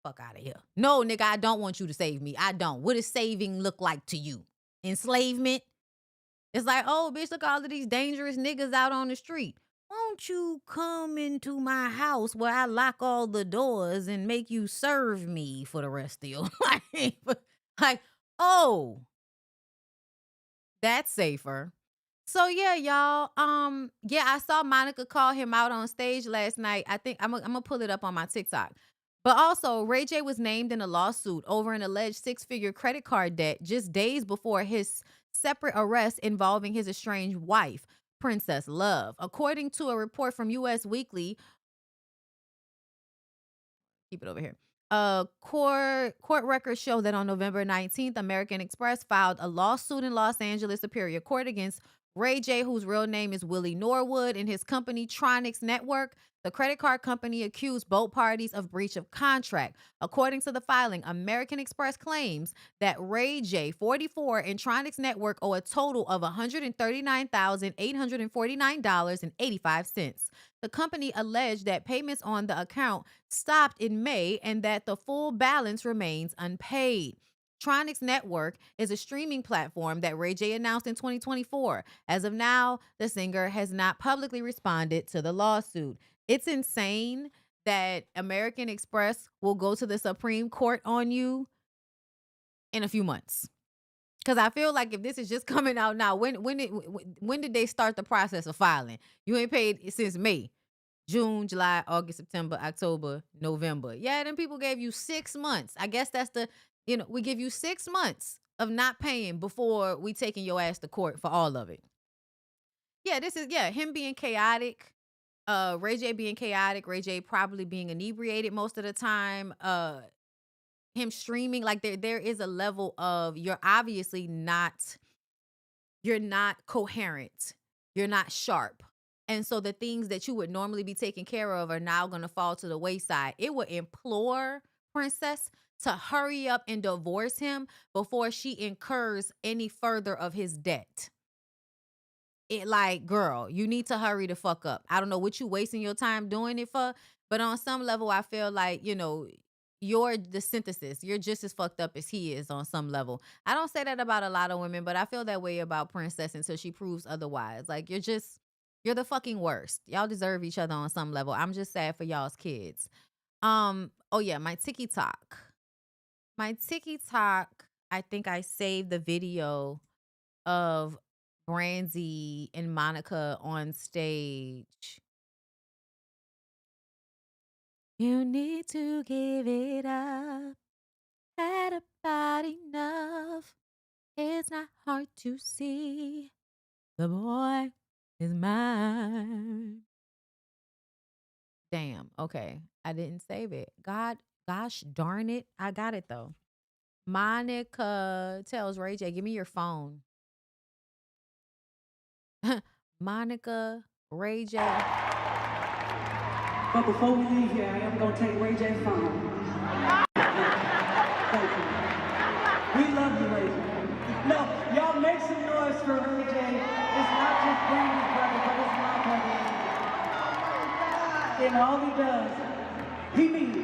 Fuck out of here. No, nigga, I don't want you to save me. I don't. What does saving look like to you? Enslavement? It's like, oh, bitch, look at all of these dangerous niggas out on the street. Won't you come into my house where I lock all the doors and make you serve me for the rest of your life? Like, oh, that's safer. So yeah, y'all. Yeah, I saw Monica call him out on stage last night. I think I'm gonna pull it up on my TikTok. But also, Ray J was named in a lawsuit over an alleged 6-figure credit card debt just days before his separate arrest involving his estranged wife, Princess Love. According to a report from US Weekly, keep it over here. Court records show that on November 19th, American Express filed a lawsuit in Los Angeles Superior Court against Ray J, whose real name is Willie Norwood, and his company Tronics Network. The credit card company accused both parties of breach of contract. According to the filing, American Express claims that Ray J, 44, and Tronics Network owe a total of $139,849.85. The company alleged that payments on the account stopped in May and that the full balance remains unpaid. Tronics Network is a streaming platform that Ray J announced in 2024. As of now, the singer has not publicly responded to the lawsuit. It's insane that American Express will go to the Supreme Court on you in a few months. Because I feel like if this is just coming out now, when did they start the process of filing? You ain't paid since May. June, July, August, September, October, November. Yeah, then people gave you 6 months. I guess that's we give you 6 months of not paying before we taking your ass to court for all of it. Yeah, this is, him being chaotic. Ray J being chaotic. Ray J probably being inebriated most of the time. Him streaming, like there is a level of you're not coherent. You're not sharp. And so the things that you would normally be taking care of are now going to fall to the wayside. It would implore Princess to hurry up and divorce him before she incurs any further of his debt. It like, girl, you need to hurry the fuck up. I don't know what you wasting your time doing it for, but on some level, I feel like, you're the synthesis. You're just as fucked up as he is on some level. I don't say that about a lot of women, but I feel that way about Princess until she proves otherwise. Like, you're the fucking worst. Y'all deserve each other on some level. I'm just sad for y'all's kids. Oh yeah, my TikTok. I think I saved the video of Brandy and Monica on stage. You need to give it up. Had about enough. It's not hard to see the boy is mine. Damn. Okay. I didn't save it. Gosh darn it. I got it though. Monica tells Ray J, give me your phone. Monica, Ray J. But before we leave here, I am going to take Ray J's phone. Thank you. We love you, Ray J. No, y'all make some noise for Ray J. It's not just Brandy's brother, but it's my brother. And all he does, he means it.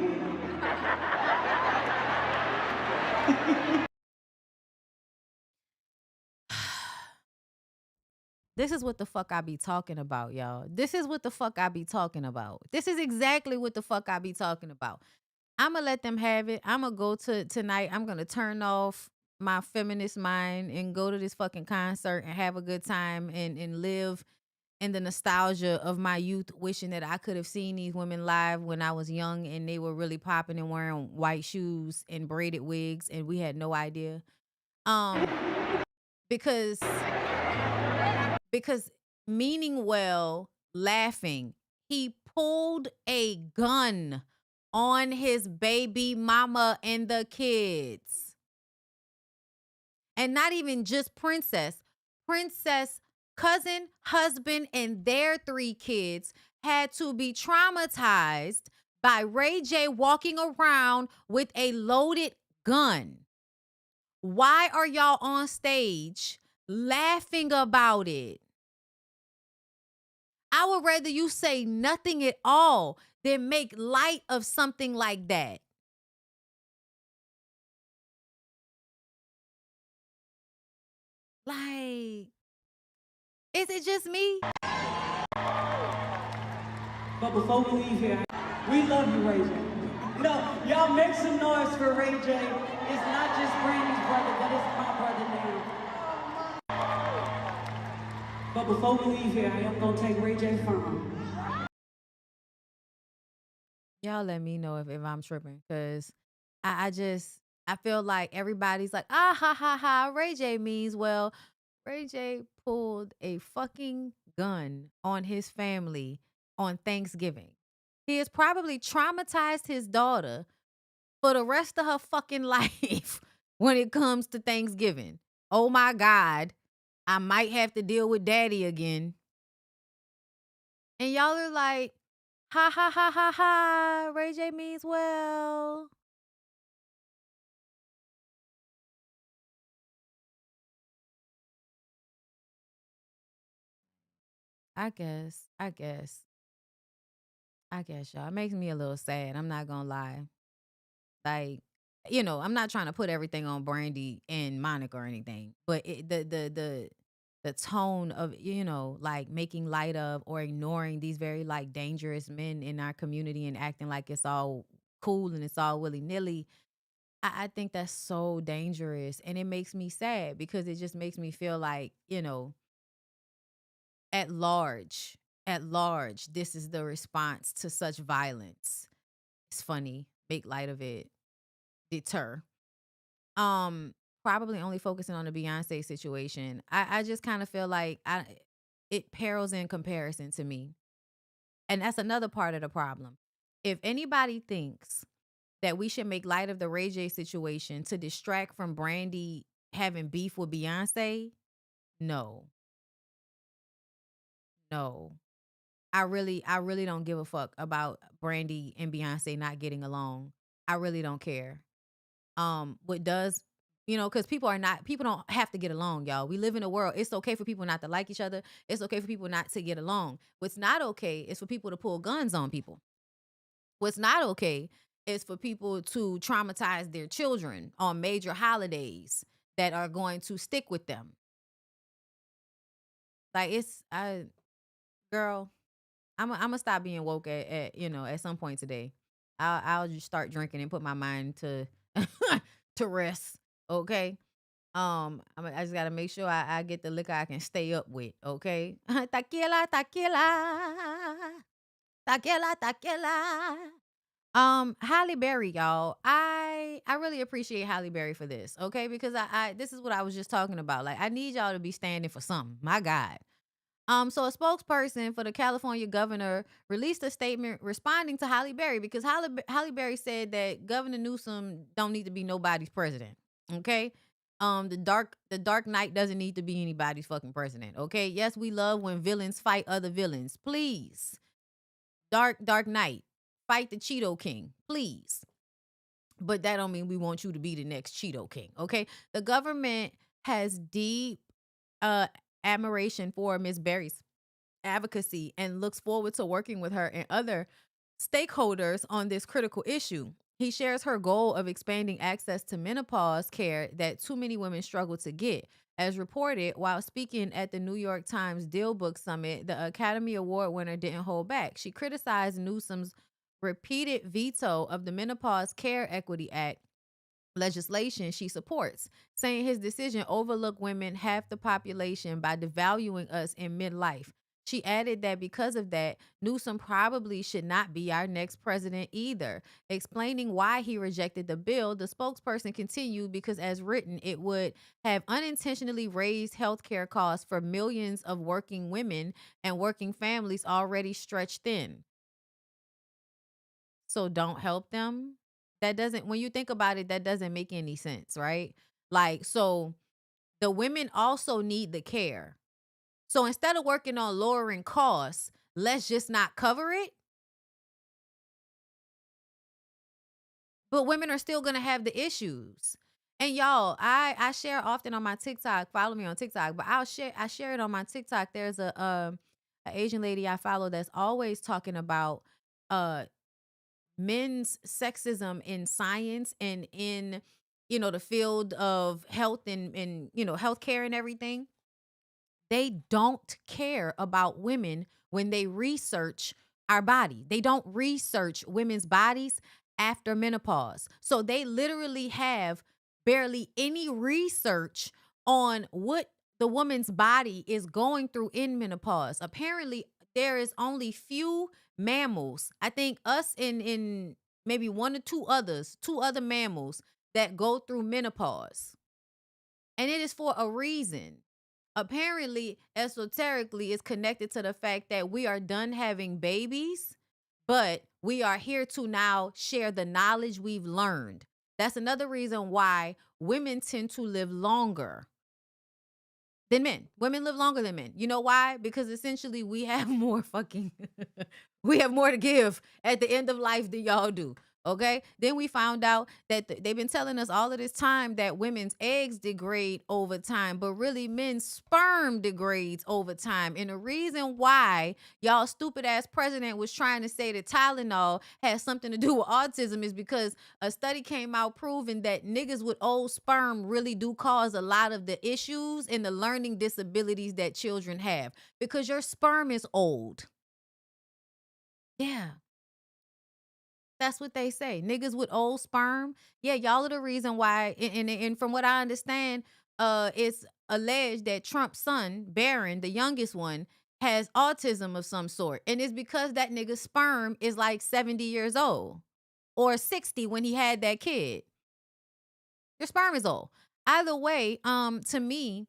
This is what the fuck I be talking about, y'all. This is what the fuck I be talking about. This is exactly what the fuck I be talking about. I'm going to let them have it. I'm going to go to tonight. I'm going to turn off my feminist mind and go to this fucking concert and have a good time and live in the nostalgia of my youth, wishing that I could have seen these women live when I was young and they were really popping and wearing white shoes and braided wigs and we had no idea. Because meaning well, laughing, he pulled a gun on his baby mama and the kids. And not even just Princess, cousin, husband, and their 3 kids had to be traumatized by Ray J walking around with a loaded gun. Why are y'all on stage laughing about it? I would rather you say nothing at all than make light of something like that. Like, is it just me? But before we leave here, we love you, Ray J. No, y'all make some noise for Ray J. It's not just Brandy's brother, but it's my brother now. But before we leave here, I am going to take Ray J's phone. Y'all let me know if I'm tripping, because I feel like everybody's like, ah, ha, ha, ha. Ray J means, well, Ray J pulled a fucking gun on his family on Thanksgiving. He has probably traumatized his daughter for the rest of her fucking life when it comes to Thanksgiving. Oh my God, I might have to deal with daddy again. And y'all are like, ha, ha, ha, ha, ha. Ray J means well. I guess, y'all. It makes me a little sad. I'm not gonna lie. Like, I'm not trying to put everything on Brandy and Monica or anything, but the tone of, like making light of or ignoring these very like dangerous men in our community and acting like it's all cool and it's all willy-nilly. I think that's so dangerous, and it makes me sad because it just makes me feel like, at large, this is the response to such violence. It's funny, make light of it, deter. Probably only focusing on the Beyonce situation. I just kind of feel like it pales in comparison to me. And that's another part of the problem. If anybody thinks that we should make light of the Ray J situation to distract from Brandy having beef with Beyonce, no. I really don't give a fuck about Brandy and Beyonce not getting along. I really don't care. What does, because people don't have to get along, y'all. We live in a world. It's okay for people not to like each other. It's okay for people not to get along. What's not okay is for people to pull guns on people. What's not okay is for people to traumatize their children on major holidays that are going to stick with them. Like, girl, I'm gonna stop being woke at some point today. I'll just start drinking and put my mind to to rest. Okay. I just gotta make sure I get the liquor I can stay up with. Okay. Tequila. Halle Berry, y'all. I I really appreciate Halle Berry for this, okay? Because I this is what I was just talking about. Like, I need y'all to be standing for something. My God. So a spokesperson for the California governor released a statement responding to Halle Berry because Halle Berry said that Governor Newsom don't need to be nobody's president. Okay. The dark Knight doesn't need to be anybody's fucking president. Okay. Yes, we love when villains fight other villains. Please. Dark Knight. Fight the Cheeto King. Please. But that don't mean we want you to be the next Cheeto King. Okay. The government has deep admiration for Miss Berry's advocacy and looks forward to working with her and other stakeholders on this critical issue. He shares her goal of expanding access to menopause care that too many women struggle to get. As reported, while speaking at the New York Times Deal Book Summit, the Academy Award winner didn't hold back. She criticized Newsom's repeated veto of the Menopause Care Equity Act legislation she supports, saying his decision overlooked women half the population by devaluing us in midlife. She added that because of that, Newsom probably should not be our next president either. Explaining why he rejected the bill, the spokesperson continued because as written, it would have unintentionally raised healthcare costs for millions of working women and working families already stretched thin. So don't help them. That doesn't, when you think about it, that doesn't make any sense, right? Like, so the women also need the care. So instead of working on lowering costs, let's just not cover it. But women are still going to have the issues. And y'all, I share often on my TikTok, follow me on TikTok, but I share it on my TikTok. There's a Asian lady I follow that's always talking about men's sexism in science and in, the field of health and healthcare and everything. They don't care about women when they research our body. They don't research women's bodies after menopause. So they literally have barely any research on what the woman's body is going through in menopause. Apparently, there is only few mammals, I think us in maybe one or two other mammals that go through menopause. And it is for a reason. Apparently, esoterically, it's connected to the fact that we are done having babies, but we are here to now share the knowledge we've learned. That's another reason why women tend to live longer than men. Women live longer than men. You know why? Because essentially we have more we have more to give at the end of life than y'all do. Okay. Then we found out that they've been telling us all of this time that women's eggs degrade over time, but really men's sperm degrades over time. And the reason why y'all stupid ass president was trying to say that Tylenol has something to do with autism is because a study came out proving that niggas with old sperm really do cause a lot of the issues and the learning disabilities that children have because your sperm is old. Yeah. That's what they say. Niggas with old sperm. Yeah, y'all are the reason why. And from what I understand, it's alleged that Trump's son, Barron, the youngest one, has autism of some sort. And it's because that nigga's sperm is like 70 years old or 60 when he had that kid. Your sperm is old. Either way, to me,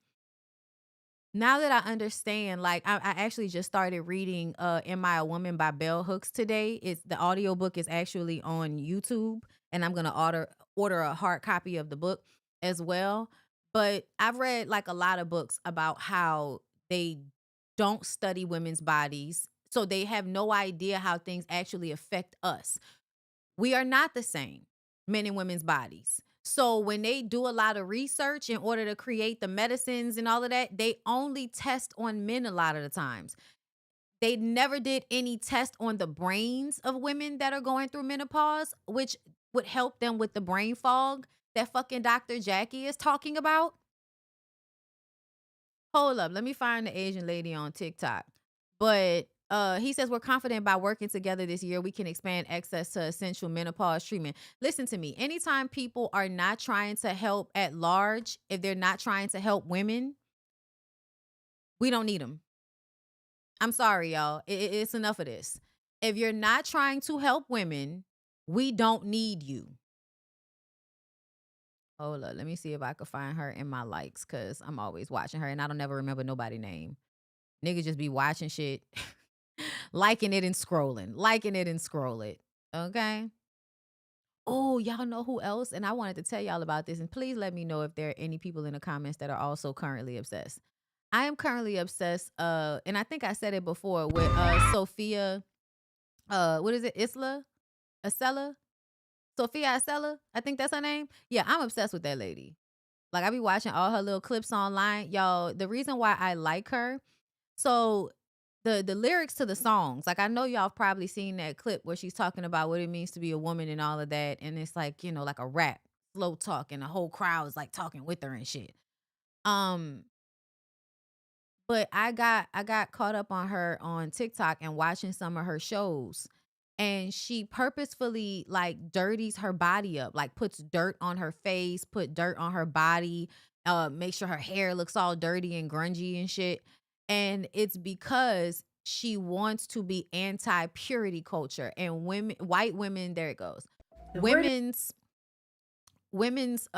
now that I understand, like I actually just started reading Am I a Woman by Bell Hooks today. It's the audiobook is actually on YouTube, and I'm gonna order a hard copy of the book as well. But I've read like a lot of books about how they don't study women's bodies, so they have no idea how things actually affect us. We are not the same, men and women's bodies. So when they do a lot of research in order to create the medicines and all of that, they only test on men a lot of the times. They never did any test on the brains of women that are going through menopause, which would help them with the brain fog that fucking Dr. Jacquees is talking about. Hold up, let me find the Asian lady on TikTok. But he says we're confident by working together this year, we can expand access to essential menopause treatment. Listen to me. Anytime people are not trying to help at large, if they're not trying to help women, we don't need them. I'm sorry, y'all. It's enough of this. If you're not trying to help women, we don't need you. Hold up. Let me see if I can find her in my likes, because I'm always watching her and I don't never remember nobody's name. Nigga just be watching shit, liking it and scrolling, liking it and scroll it. Okay. Oh, y'all know who else? And I wanted to tell y'all about this. And please let me know if there are any people in the comments that are also currently obsessed. I am currently obsessed, and I think I said it before, with Sophia, what is it? Acela? Sophia Acela? I think that's her name. Yeah, I'm obsessed with that lady. Like, I be watching all her little clips online. Y'all, the reason why I like her, so the lyrics to the songs, like, I know y'all have probably seen that clip where she's talking about what it means to be a woman and all of that. And it's like, you know, like a rap, slow talk, and the whole crowd is like talking with her and shit. But I got caught up on her on TikTok and watching some of her shows. And she purposefully like dirties her body up, like puts dirt on her face, put dirt on her body, make sure her hair looks all dirty and grungy and shit. And it's because she wants to be anti-purity culture. And women, white women, there it goes. White women's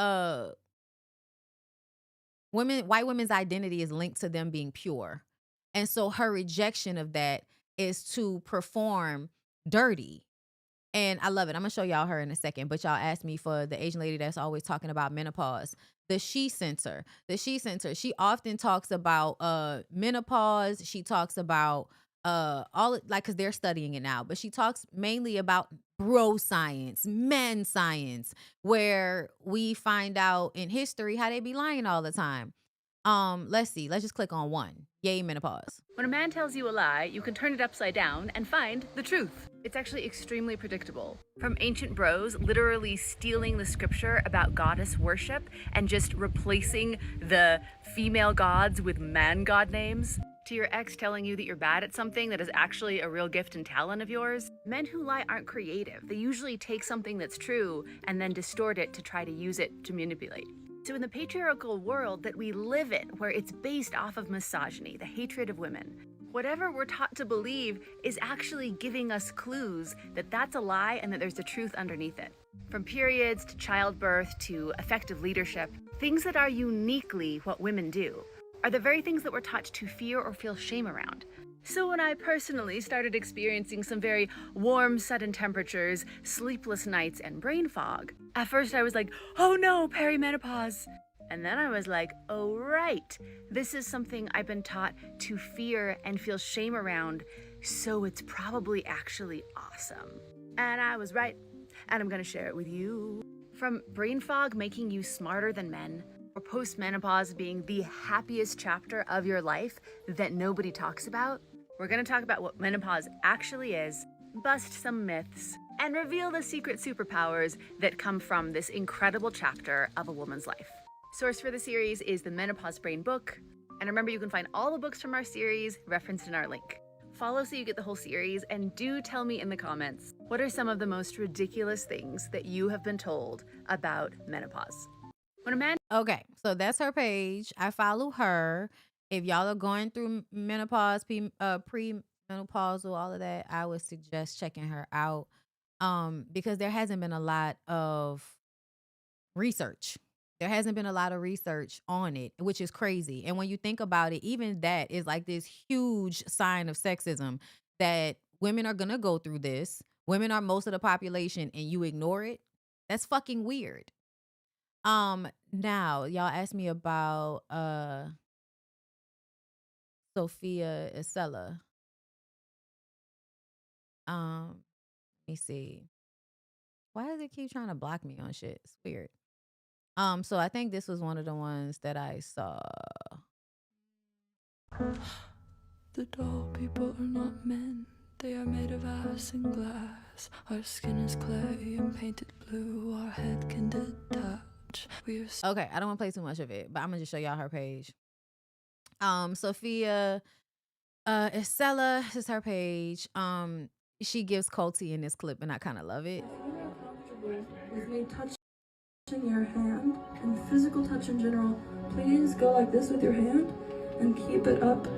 identity is linked to them being pure. And so her rejection of that is to perform dirty. And I love it. I'm gonna show y'all her in a second, but y'all asked me for the Asian lady that's always talking about menopause. The She Censor. She often talks about menopause. She talks about all like, because they're studying it now, but she talks mainly about bro science, men science, where we find out in history how they be lying all the time. Let's see. Let's just click on one. Yay, menopause. When a man tells you a lie, you can turn it upside down and find the truth. It's actually extremely predictable. From ancient bros literally stealing the scripture about goddess worship and just replacing the female gods with man god names, to your ex telling you that you're bad at something that is actually a real gift and talent of yours. Men who lie aren't creative. They usually take something that's true and then distort it to try to use it to manipulate. So in the patriarchal world that we live in, where it's based off of misogyny, the hatred of women, whatever we're taught to believe is actually giving us clues that that's a lie and that there's a truth underneath it. From periods to childbirth to effective leadership, things that are uniquely what women do are the very things that we're taught to fear or feel shame around. So when I personally started experiencing some very warm, sudden temperatures, sleepless nights, and brain fog, at first I was like, oh no, perimenopause. And then I was like, oh right, this is something I've been taught to fear and feel shame around, so it's probably actually awesome. And I was right, and I'm gonna share it with you. From brain fog making you smarter than men, or postmenopause being the happiest chapter of your life that nobody talks about, we're gonna talk about what menopause actually is, bust some myths, and reveal the secret superpowers that come from this incredible chapter of a woman's life. Source for the series is the Menopause Brain book, and remember you can find all the books from our series referenced in our link. Follow so you get the whole series, and do tell me in the comments, what are some of the most ridiculous things that you have been told about menopause? When a man... Okay, so that's her page. I follow her. If y'all are going through menopause, pre-menopausal, all of that, I would suggest checking her out, because there hasn't been a lot of research. There hasn't been a lot of research on it, which is crazy. And when you think about it, even that is like this huge sign of sexism, that women are going to go through this. Women are most of the population and you ignore it. That's fucking weird. Now y'all asked me about Sophia Acela. Let me see. Why does it keep trying to block me on shit? It's weird. So I think this was one of the ones that I saw. The doll people are not men. They are made of ice and glass. Our skin is clay and painted blue. Our head can detach. Okay, I don't want to play too much of it, but I'm gonna just show y'all her page. Sophia Acela, this is her page. She gives culty in this clip, and I kind of love it. With me touching your hand and physical touch in general, please go like this with your hand and keep it up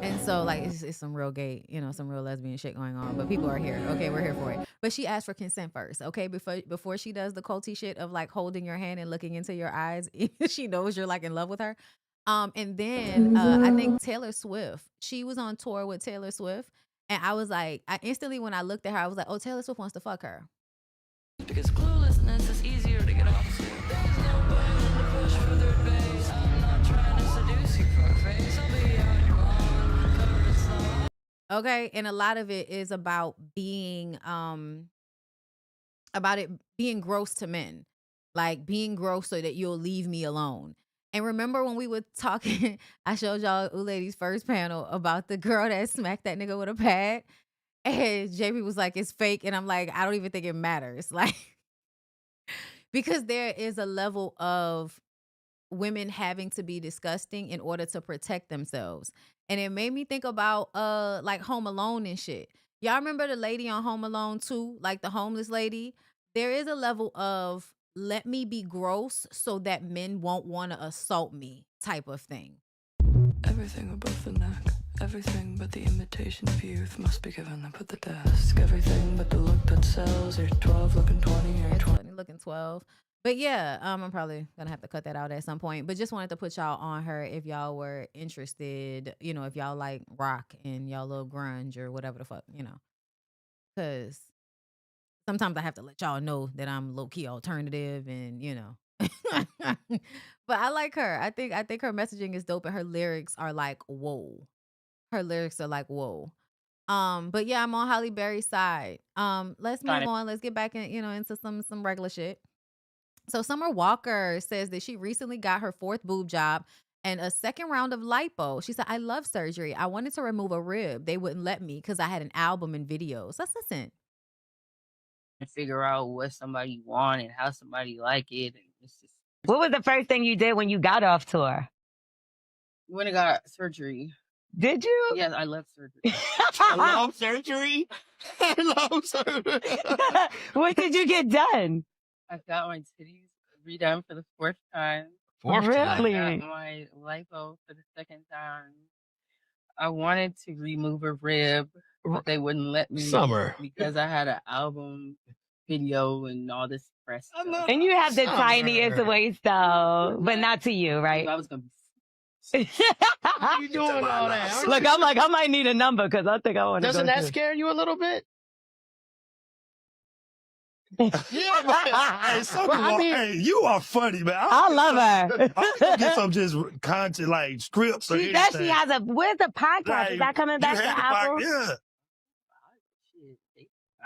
And so, like, it's some real gay, some real lesbian shit going on. But people are here. Okay, we're here for it. But she asked for consent first. Okay, before she does the culty shit of like holding your hand and looking into your eyes, she knows you're like in love with her. And then I think Taylor Swift. She was on tour with Taylor Swift, and I was like, I instantly when I looked at her, I was like, oh, Taylor Swift wants to fuck her. Because cluelessness is easier to get off to. There's no way to push further base. I'm not trying to seduce you, fuckface. I'll be on your lawn, covered in snow. Okay, and a lot of it is about it being gross to men, like being gross so that you'll leave me alone. And remember when we were talking, I showed y'all Lady's first panel about the girl that smacked that nigga with a pad, and JB was like, it's fake, and I'm like, I don't even think it matters, like, because there is a level of women having to be disgusting in order to protect themselves. And it made me think about like Home Alone and shit. Y'all remember the lady on Home Alone 2, like the homeless lady? There is a level of let me be gross so that men won't want to assault me type of thing. Everything above the neck, everything but the imitation of youth must be given up at the desk. Everything but the look that sells. You're 12 looking 20, you're 20 looking 12. But yeah, I'm probably gonna have to cut that out at some point. But just wanted to put y'all on her if y'all were interested, if y'all like rock and y'all love grunge or whatever the fuck, because sometimes I have to let y'all know that I'm low key alternative and But I like her. I think her messaging is dope and her lyrics are like whoa. Her lyrics are like whoa. But yeah, I'm on Halle Berry's side. Let's move on. Let's get back into some regular shit. So Summer Walker says that she recently got her 4th boob job and a 2nd round of lipo. She said, I love surgery. I wanted to remove a rib. They wouldn't let me because I had an album and videos. Let's listen. And figure out what somebody want and how somebody like it. And it's just, what was the first thing you did when you got off tour? When I got surgery. Did you? Yes, I love surgery. I love surgery. I love surgery. What did you get done? I got my titties redone for the 4th time. Really? I got my lipo for the 2nd time. I wanted to remove a rib, but they wouldn't let me. Summer. Because I had an album video and all this press stuff. And you have the tiniest waist though, but not to you, right? I was going to be you doing all that? Look, I'm like, I might need a number because I think I want to. Doesn't that scare you a little bit? Yeah, hey, hey, you are funny, man. I love her. I want to get some just content like scripts or She anything. actually has a. Where's the podcast? Like, Is that coming back to Apple? Yeah.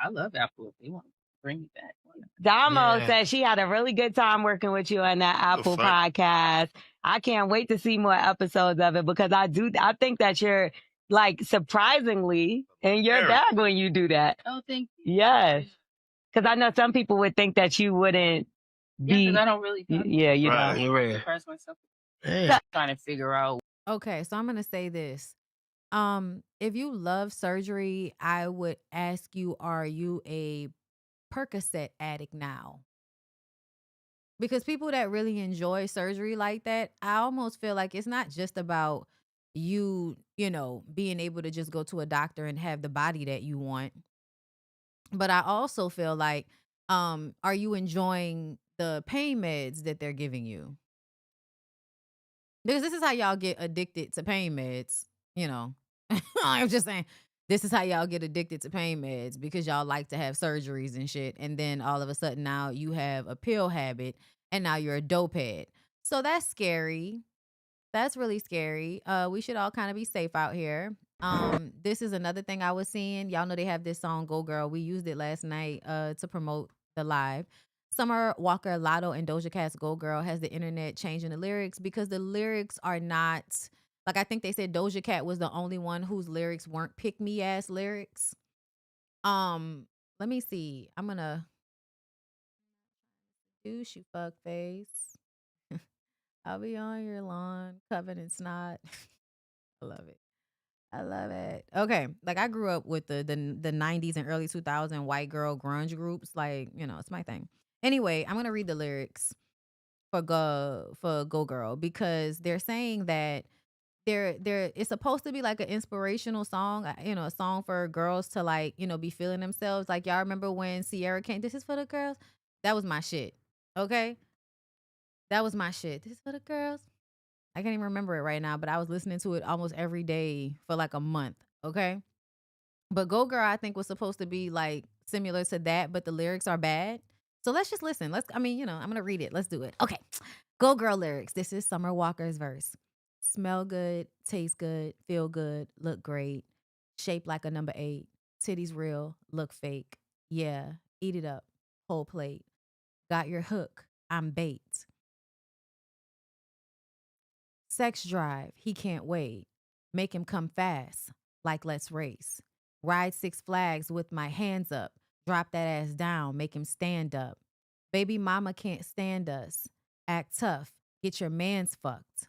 I love Apple. If they want to bring me back. Damo said she had a really good time working with you on that Apple podcast. I can't wait to see more episodes of it because I think that you're like surprisingly in your bag when you do that. Oh, thank you. Yes. Because I know some people would think that you wouldn't be. Yeah, because I don't really. Yeah, you don't. Express myself. Trying to figure out. Okay, so I'm gonna say this. If you love surgery, I would ask you, are you a Percocet addict now? Because people that really enjoy surgery like that, I almost feel like it's not just about you, being able to just go to a doctor and have the body that you want. But I also feel like, are you enjoying the pain meds that they're giving you? Because this is how y'all get addicted to pain meds, I'm just saying, this is how y'all get addicted to pain meds because y'all like to have surgeries and shit. And then all of a sudden now you have a pill habit and now you're a dope head. So that's scary. That's really scary. We should all kind of be safe out here. This is another thing I was seeing. Y'all know they have this song, Go Girl. We used it last night to promote the live. Summer Walker Lotto and Doja Cat's Go Girl has the internet changing the lyrics because the lyrics are not, like I think they said Doja Cat was the only one whose lyrics weren't pick-me-ass lyrics. Let me see. I'm gonna douche you fuck face. I'll be on your lawn, covered in snot. I love it. I love it. Okay, like I grew up with the 90s and early 2000s white girl grunge groups. Like, it's my thing. Anyway, I'm gonna read the lyrics for Go Girl because they're saying that it's supposed to be like an inspirational song, a song for girls to like, be feeling themselves. Like y'all remember when Sierra came, this is for the girls? That was my shit. Okay? That was my shit. This is for the girls. I can't even remember it right now, but I was listening to it almost every day for like a month. Okay? But Go Girl, I think was supposed to be like similar to that, but the lyrics are bad. So let's just listen. I'm going to read it. Let's do it. Okay. Go Girl lyrics. This is Summer Walker's verse. Smell good, taste good, feel good, look great. Shape like a number 8. Titties real, look fake. Yeah, eat it up. Whole plate. Got your hook. I'm bait. Sex drive. He can't wait. Make him come fast. Like let's race. Ride 6 Flags with my hands up. Drop that ass down. Make him stand up. Baby mama can't stand us. Act tough. Get your mans fucked.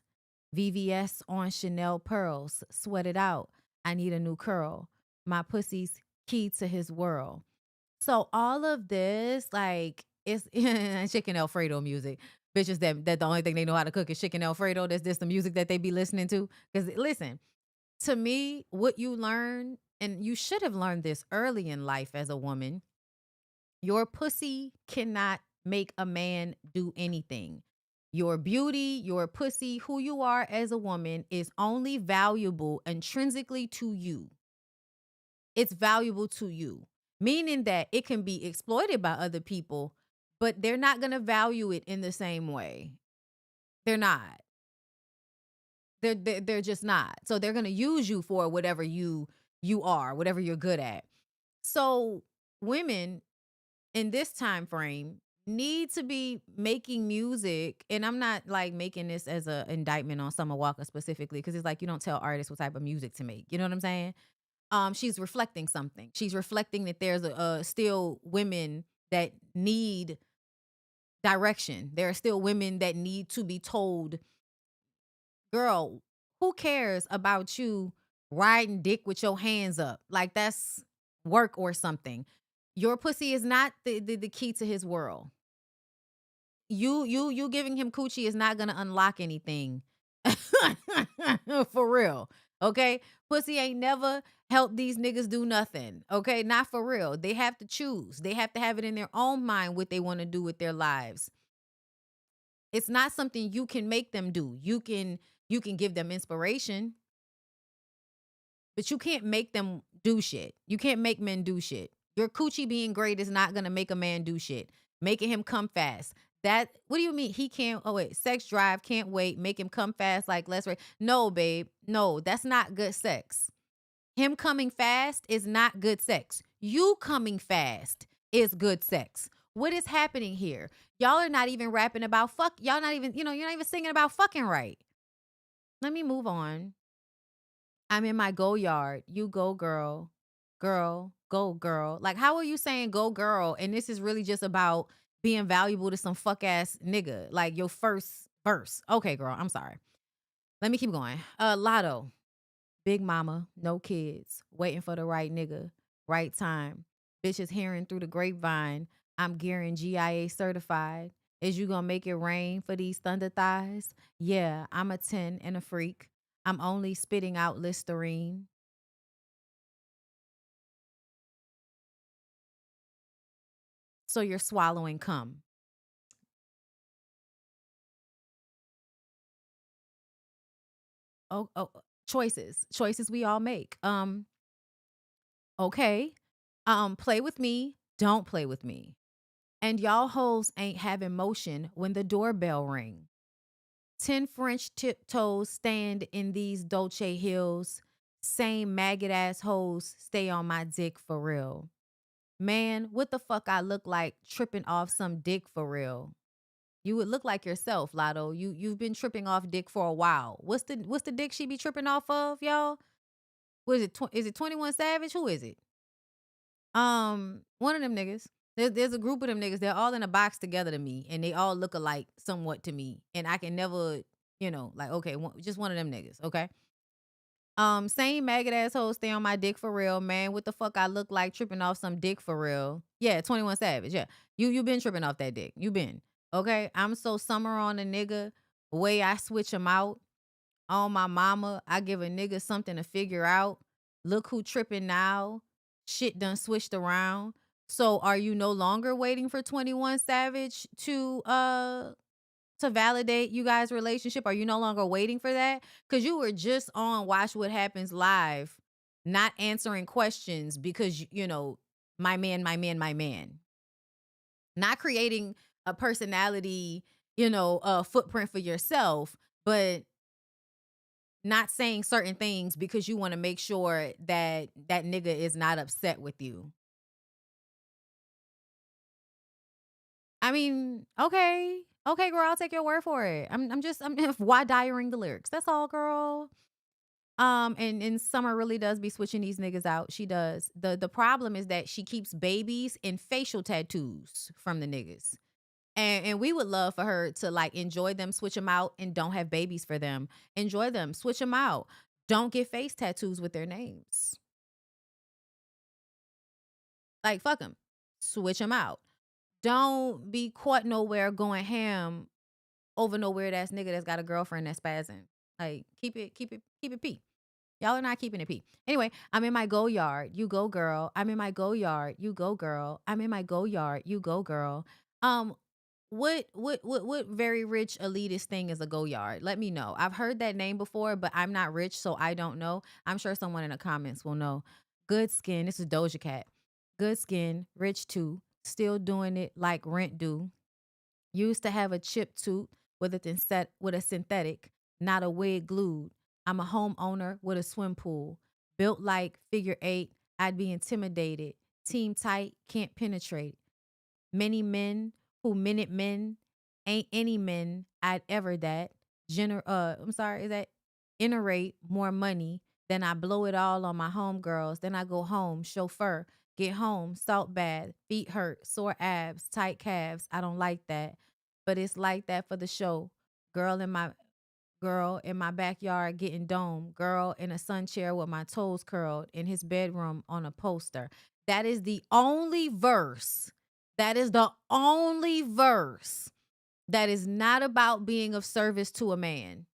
VVS on Chanel pearls. Sweat it out. I need a new curl. My pussy's key to his world. So all of this, like, it's chicken Alfredo music. Bitches that the only thing they know how to cook is chicken Alfredo. That's just the music that they be listening to. Because listen, to me, what you learn, and you should have learned this early in life as a woman, your pussy cannot make a man do anything. Your beauty, your pussy, who you are as a woman is only valuable intrinsically to you. It's valuable to you, meaning that it can be exploited by other people, but they're not going to value it in the same way. They're not. They're just not. So they're going to use you for whatever you are, whatever you're good at. So women in this time frame need to be making music, and I'm not like making this as an indictment on Summer Walker specifically, because it's like you don't tell artists what type of music to make. You know what I'm saying? She's reflecting something. She's reflecting that there's still women that need direction. There are still women that need to be told, girl, who cares about you riding dick with your hands up? Like that's work or something. Your pussy is not the key to his world. You giving him coochie is not gonna unlock anything. For real. Okay? Pussy ain't never helped these niggas do nothing. Okay? Not for real. They have to choose. They have to have it in their own mind what they want to do with their lives. It's not something you can make them do. You can give them inspiration, but you can't make them do shit. You can't make men do shit. Your coochie being great is not gonna make a man do shit. Making him come fast. What do you mean? He can't, sex drive, can't wait, make him come fast like let's wait. No, babe. No, that's not good sex. Him coming fast is not good sex. You coming fast is good sex. What is happening here? Y'all are not even rapping about fuck. Y'all not even, you're not even singing about fucking right. Let me move on. I'm in my go yard. You go, girl. Girl, go, girl. Like, how are you saying go, girl? And this is really just about being valuable to some fuck ass nigga. Like your first verse. Okay, girl, I'm sorry. Let me keep going. Lotto. Big mama, no kids. Waiting for the right nigga. Right time. Bitches hearing through the grapevine. I'm gearing GIA certified. Is you gonna make it rain for these thunder thighs? Yeah, I'm a 10 and a freak. I'm only spitting out Listerine. So you're swallowing cum. Oh, choices we all make. Okay. Play with me, don't play with me. And y'all hoes ain't having motion when the doorbell ring. 10 French tiptoes stand in these Dolce Hills. Same maggot ass hoes stay on my dick for real. Man, what the fuck I look like tripping off some dick for real? You would look like yourself, Lotto. You've been tripping off dick for a while. What's the dick she be tripping off of, y'all? What is it? Is it 21 Savage? Who is it? One of them niggas. There's a group of them niggas. They're all in a box together to me, and they all look alike somewhat to me. And I can never, like, okay, just one of them niggas, okay? Same maggot assholes stay on my dick for real, man. What the fuck I look like tripping off some dick for real? Yeah, 21 Savage. Yeah, you been tripping off that dick. You been okay. I'm so summer on a nigga. Way I switch him out. On my mama, I give a nigga something to figure out. Look who tripping now. Shit done switched around. So are you no longer waiting for 21 Savage to validate you guys' relationship? Are you no longer waiting for that? Because you were just on Watch What Happens Live, not answering questions because, you know, my man, my man, my man. Not creating a personality, you know, a footprint for yourself, but not saying certain things because you want to make sure that that nigga is not upset with you. I mean, okay. Okay, girl, I'll take your word for it. I'm why diaring the lyrics. That's all, girl. And Summer really does be switching these niggas out. She does. The problem is that she keeps babies and facial tattoos from the niggas. And we would love for her to like enjoy them, switch them out, and don't have babies for them. Enjoy them, switch them out. Don't get face tattoos with their names. Like, fuck them. Switch them out. Don't be caught nowhere going ham over no weird ass nigga that's got a girlfriend that's spazzing. Like, keep it P. Y'all are not keeping it P. Anyway, I'm in my go yard. You go, girl. I'm in my go yard. You go, girl. I'm in my go yard. You go, girl. What very rich elitist thing is a go yard? Let me know. I've heard that name before, but I'm not rich, so I don't know. I'm sure someone in the comments will know. Good skin. This is Doja Cat. Good skin, rich too. Still doing it like rent do. Used to have a chip tooth with a synthetic, not a wig glued. I'm a homeowner with a swim pool. Built like figure 8, I'd be intimidated. Team tight, can't penetrate. Many men who minute men ain't any men I'd ever that. Is that iterate more money than I blow it all on my homegirls. Then I go home, chauffeur, get home, salt bath, feet hurt, sore abs, tight calves. I don't like that. But it's like that for the show. Girl in my backyard getting domed. Girl in a sun chair with my toes curled in his bedroom on a poster. That is the only verse. That is the only verse that is not about being of service to a man.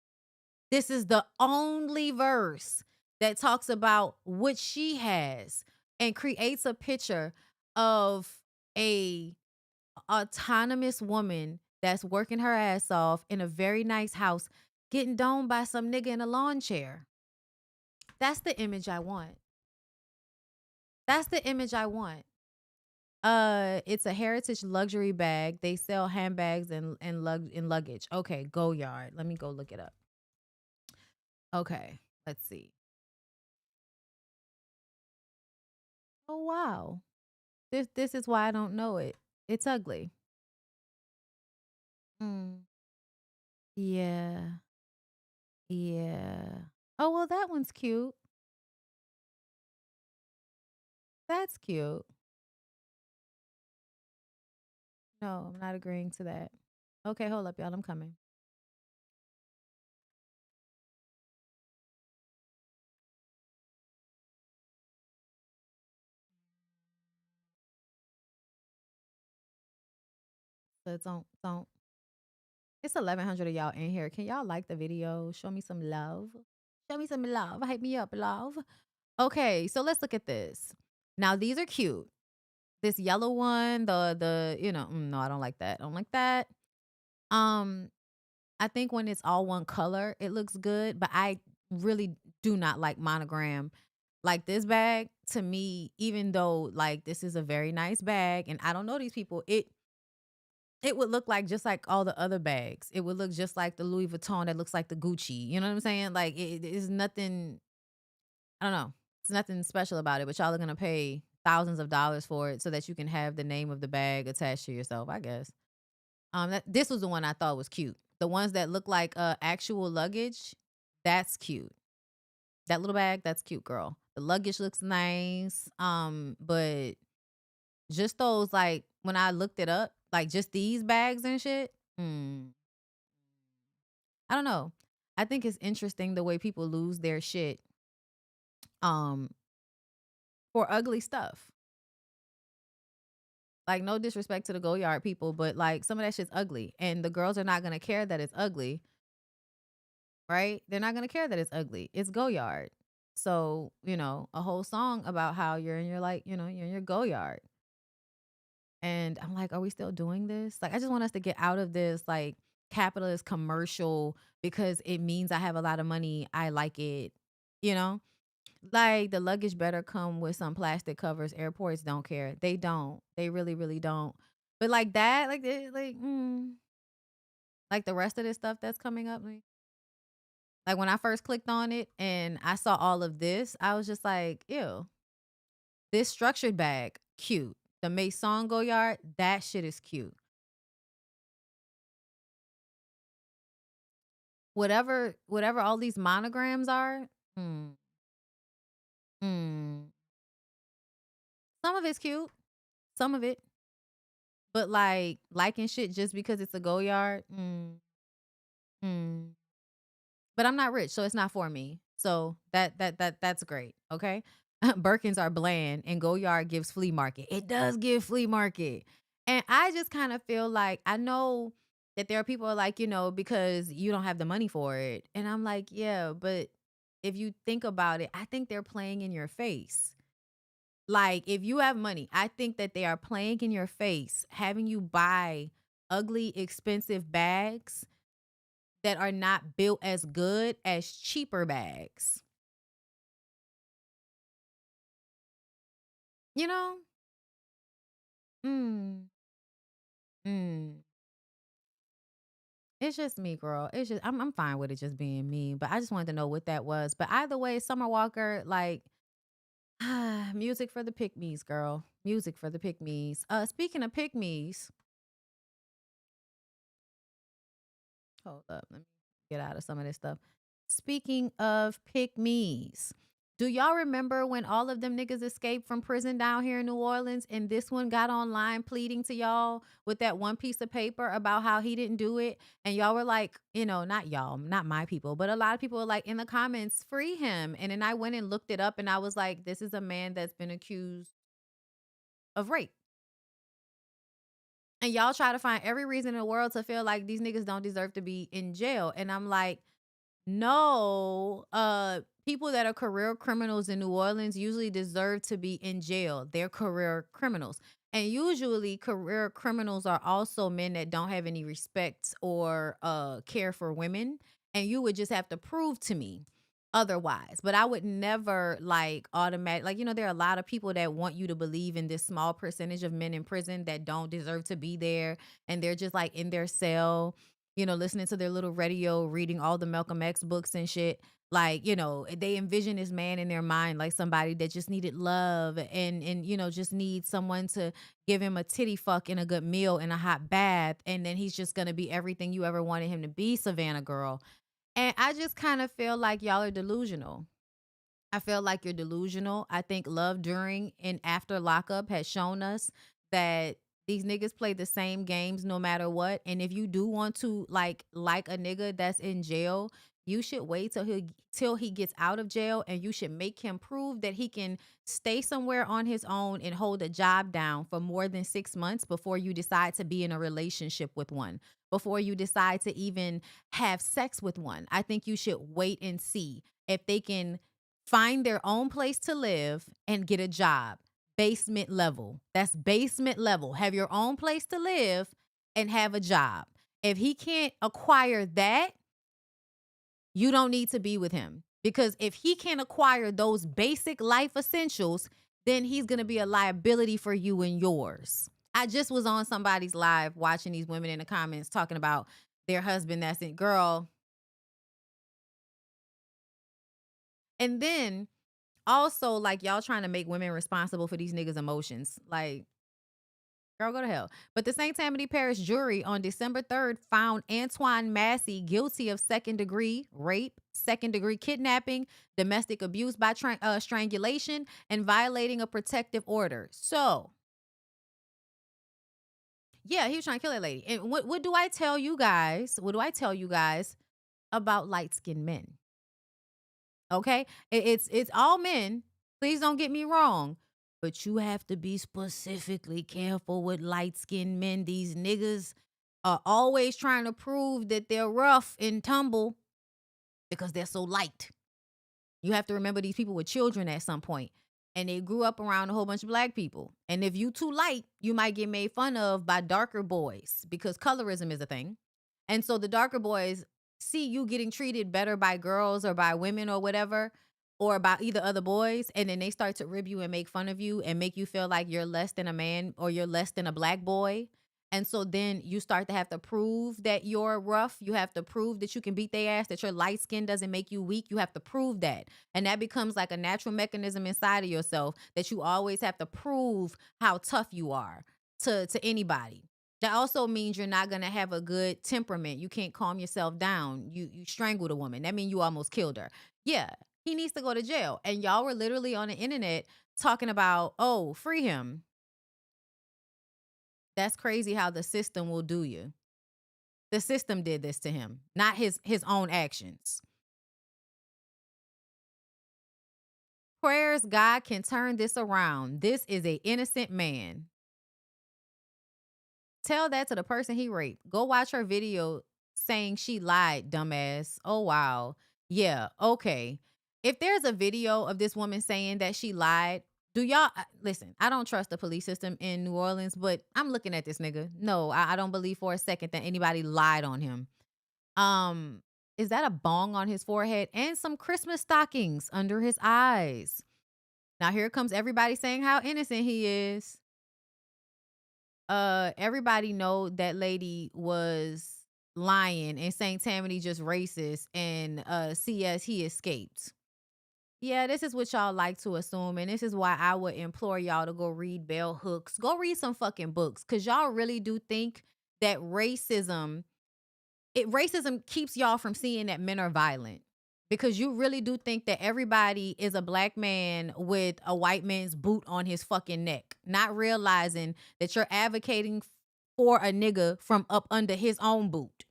This is the only verse that talks about what she has and creates a picture of a autonomous woman that's working her ass off in a very nice house, getting domed by some nigga in a lawn chair. That's the image I want. That's the image I want. It's a heritage luxury bag. They sell handbags and luggage. Okay, Go Yard. Let me go look it up. Okay, let's see. Oh wow. This is why I don't know it. It's ugly. Yeah. Yeah. Oh well, that one's cute. That's cute. No, I'm not agreeing to that. Okay, hold up, y'all. I'm coming. So don't. It's 1,100 of y'all in here. Can y'all like the video? Show me some love. Show me some love. Hype me up, love. Okay, so let's look at this. Now these are cute. This yellow one, no, I don't like that. I don't like that. I think when it's all one color, it looks good, but I really do not like monogram. Like this bag, to me, even though like this is a very nice bag, and I don't know these people, it would look like just like all the other bags. It would look just like the Louis Vuitton that looks like the Gucci. You know what I'm saying? Like it is nothing. I don't know. It's nothing special about it, but y'all are gonna pay thousands of dollars for it so that you can have the name of the bag attached to yourself, I guess. This was the one I thought was cute. The ones that look like actual luggage, that's cute. That little bag, that's cute, girl. The luggage looks nice. But just those, like when I looked it up, like just these bags and shit. I don't know. I think it's interesting the way people lose their shit for ugly stuff. Like, no disrespect to the Go Yard people, but like some of that shit's ugly. And the girls are not gonna care that it's ugly. right? They're not gonna care that it's ugly. It's Goyard. So, a whole song about how you're in your you're in your Goyard. And I'm like, are we still doing this? Like, I just want us to get out of this like capitalist commercial because it means I have a lot of money. I like it, you know? Like the luggage better come with some plastic covers. Airports don't care. They don't. They really, really don't. But like that, like the rest of this stuff that's coming up, like when I first clicked on it and I saw all of this, I was just like, ew. This structured bag, cute. The Maison Goyard, that shit is cute. Whatever all these monograms are, mm, mm. Some of it's cute. Some of it. But like liking shit just because it's a Goyard, mm. But I'm not rich, so it's not for me. So that's great. Okay. Birkins are bland and Goyard gives flea market. It does give flea market. And I just kind of feel like I know that there are people who are like, because you don't have the money for it. And I'm like, yeah, but if you think about it, I think they're playing in your face. Like, if you have money, I think that they are playing in your face, having you buy ugly, expensive bags that are not built as good as cheaper bags. You know? Mm. Mm. It's just me, girl. It's just I'm fine with it just being me, but I just wanted to know what that was. But either way, Summer Walker, like music for the pick-me's, girl. Music for the pick-me's. Speaking of pick-me's, hold up, let me get out of some of this stuff. Speaking of pick-me's, do y'all remember when all of them niggas escaped from prison down here in New Orleans and this one got online pleading to y'all with that one piece of paper about how he didn't do it? And y'all were like, not y'all, not my people, but a lot of people were like in the comments, free him. And then I went and looked it up and I was like, this is a man that's been accused of rape. And y'all try to find every reason in the world to feel like these niggas don't deserve to be in jail. And I'm like, no, people that are career criminals in New Orleans usually deserve to be in jail. They're career criminals. And usually career criminals are also men that don't have any respect or care for women. And you would just have to prove to me otherwise. But I would never there are a lot of people that want you to believe in this small percentage of men in prison that don't deserve to be there. And they're just like in their cell, listening to their little radio, reading all the Malcolm X books and shit. Like, they envision this man in their mind like somebody that just needed love and just needs someone to give him a titty fuck and a good meal and a hot bath. And then he's just going to be everything you ever wanted him to be, Savannah girl. And I just kind of feel like y'all are delusional. I feel like you're delusional. I think love during and after lockup has shown us that these niggas play the same games no matter what. And if you do want to like a nigga that's in jail, you should wait till he gets out of jail and you should make him prove that he can stay somewhere on his own and hold a job down for more than 6 months before you decide to be in a relationship with one, before you decide to even have sex with one. I think you should wait and see if they can find their own place to live and get a job. Basement level. That's basement level. Have your own place to live and have a job. If he can't acquire that, you don't need to be with him. Because if he can't acquire those basic life essentials, then he's going to be a liability for you and yours. I just was on somebody's live watching these women in the comments talking about their husband that's in, girl. And then also, like, y'all trying to make women responsible for these niggas' emotions. Like, girl, go to hell. But the St. Tammany Parish jury on December 3rd found Antoine Massey guilty of second-degree rape, second-degree kidnapping, domestic abuse by strangulation, and violating a protective order. So, yeah, he was trying to kill that lady. And what do I tell you guys? What do I tell you guys about light-skinned men? Okay? It's all men. Please don't get me wrong. But you have to be specifically careful with light-skinned men. These niggas are always trying to prove that they're rough and tumble. because they're so light. You have to remember these people were children at some point, and they grew up around a whole bunch of black people. And if you too light, you might get made fun of by darker boys because colorism is a thing. And so the darker boys see you getting treated better by girls or by women or whatever, or by either other boys, and then they start to rib you and make fun of you and make you feel like you're less than a man or you're less than a black boy. And so then you start to have to prove that you're rough. You have to prove that you can beat their ass, that your light skin doesn't make you weak. You have to prove that. And that becomes like a natural mechanism inside of yourself that you always have to prove how tough you are to anybody. That also means you're not going to have a good temperament. You can't calm yourself down. You strangled a woman. That means you almost killed her. Yeah, he needs to go to jail. And y'all were literally on the internet talking about, oh, free him. That's crazy how the system will do you. The system did this to him, not his own actions. Prayers, God can turn this around. This is an innocent man. Tell that to the person he raped. Go watch her video saying she lied, dumbass. Oh, wow. Yeah, okay. If there's a video of this woman saying that she lied, do y'all listen? I don't trust the police system in New Orleans, but I'm looking at this nigga. No, I don't believe for a second that anybody lied on him. Is that a bong on his forehead and some Christmas stockings under his eyes? Now here comes everybody saying how innocent he is. Everybody know that lady was lying and saying Tammany just racist and CS he escaped. Yeah, this is what y'all like to assume, and this is why I would implore y'all to go read Bell Hooks. Go read some fucking books, because y'all really do think that racism keeps y'all from seeing that men are violent. Because you really do think that everybody is a black man with a white man's boot on his fucking neck, not realizing that you're advocating for a nigga from up under his own boot.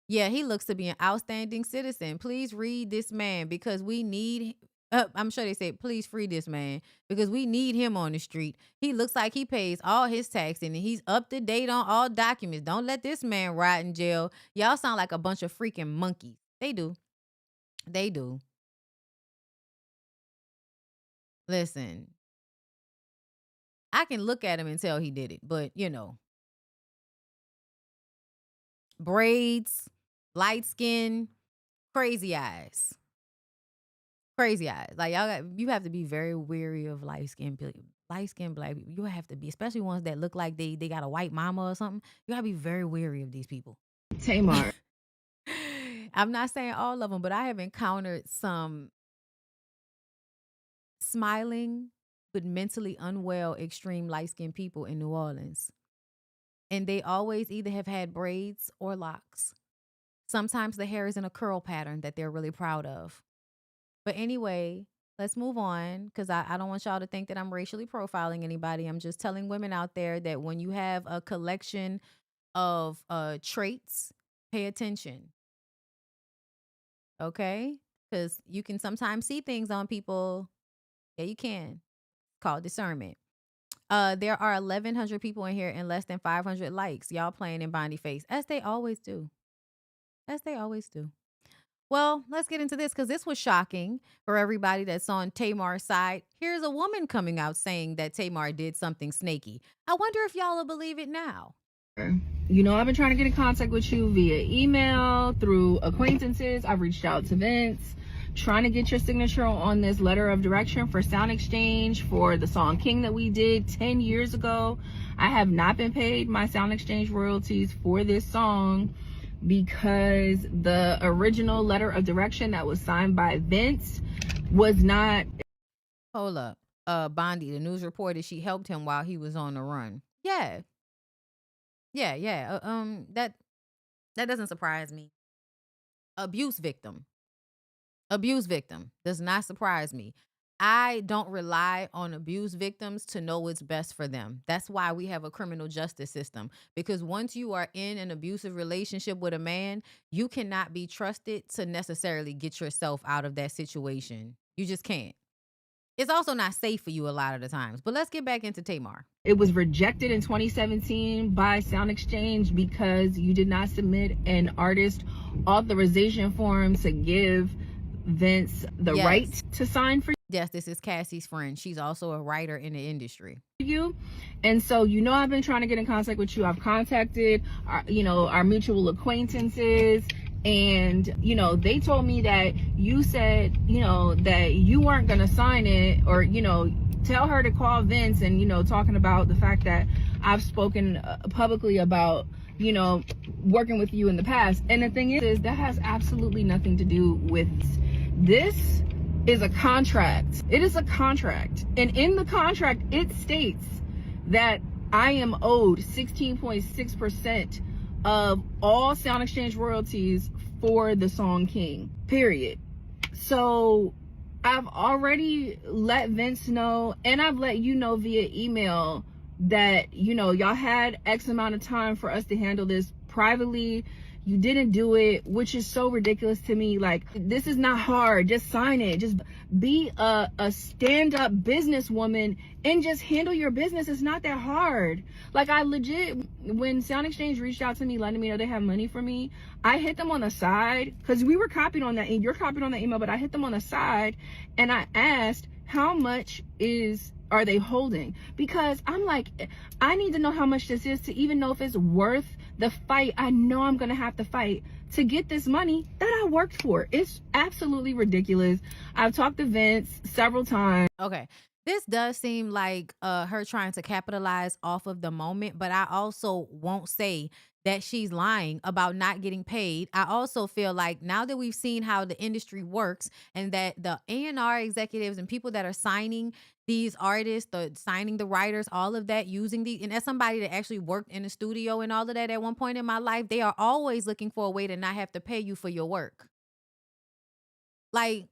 Yeah, he looks to be an outstanding citizen. Please read this man because we need, I'm sure they said, please free this man because we need him on the street. He looks like he pays all his tax and he's up to date on all documents. Don't let this man rot in jail. Y'all sound like a bunch of freaking monkeys. They do. They do. Listen, I can look at him and tell he did it, but you know, braids, light skin, crazy eyes. Crazy eyes. Like you have to be very wary of light skin black people. You have to be, especially ones that look like they got a white mama or something. You gotta be very wary of these people. Tamar. I'm not saying all of them, but I have encountered some smiling but mentally unwell, extreme light-skinned people in New Orleans. And they always either have had braids or locks. Sometimes the hair is in a curl pattern that they're really proud of. But anyway, let's move on because I don't want y'all to think that I'm racially profiling anybody. I'm just telling women out there that when you have a collection of traits, pay attention. Okay? Because you can sometimes see things on people. Yeah, you can. It's called discernment. There are 1,100 people in here and less than 500 likes. Y'all playing in Bondy face, as they always do. As they always do. Well, let's get into this because this was shocking for everybody that's on Tamar's side. Here's a woman coming out saying that Tamar did something snaky. I wonder if y'all will believe it now. You know, I've been trying to get in contact with you via email, through acquaintances. I've reached out to Vince, trying to get your signature on this letter of direction for Sound Exchange for the song King that we did 10 years ago. I have not been paid my Sound Exchange royalties for this song because the original letter of direction that was signed by Vince was not. Hold up. Bondy, the news reported she helped him while he was on the run. Yeah. That doesn't surprise me. Abuse victim does not surprise me. I don't rely on abuse victims to know what's best for them. That's why we have a criminal justice system, because once you are in an abusive relationship with a man, you cannot be trusted to necessarily get yourself out of that situation. You just can't. It's also not safe for you a lot of the times. But let's get back into Tamar. It was rejected in 2017 by Sound Exchange because you did not submit an artist authorization form to give Vince the right to sign for Yes, this is Cassie's friend. She's also a writer in the industry. you. And so, you know, I've been trying to get in contact with you. I've contacted our, you know, our mutual acquaintances, and, you know, they told me that you said, you know, that you weren't going to sign it, or, you know, tell her to call Vince, and, you know, talking about the fact that I've spoken publicly about, you know, working with you in the past. And the thing is that has absolutely nothing to do with this. Is a contract. It is a contract. And in the contract, it states that I am owed 16.6% of all Sound Exchange royalties for the song King, period. So I've already let Vince know, and I've let you know via email that, you know, y'all had X amount of time for us to handle this privately. You didn't do it, which is so ridiculous to me. Like, this is not hard. Just sign it. Just be a stand-up businesswoman and just handle your business. It's not that hard. Like, I legit, when Sound Exchange reached out to me, letting me know they have money for me, I hit them on the side, because we were copied on that, and you're copied on that email, but I hit them on the side, and I asked, how much are they holding? Because I'm like, I need to know how much this is to even know if it's worth the fight. I know I'm gonna have to fight to get this money that I worked for. It's absolutely ridiculous. I've talked to Vince several times. Okay, this does seem like her trying to capitalize off of the moment, but I also won't say that she's lying about not getting paid. I also feel like now that we've seen how the industry works, and that the A&R executives and people that are signing these artists, signing the writers, all of that, using and as somebody that actually worked in the studio and all of that at one point in my life, they are always looking for a way to not have to pay you for your work. Like,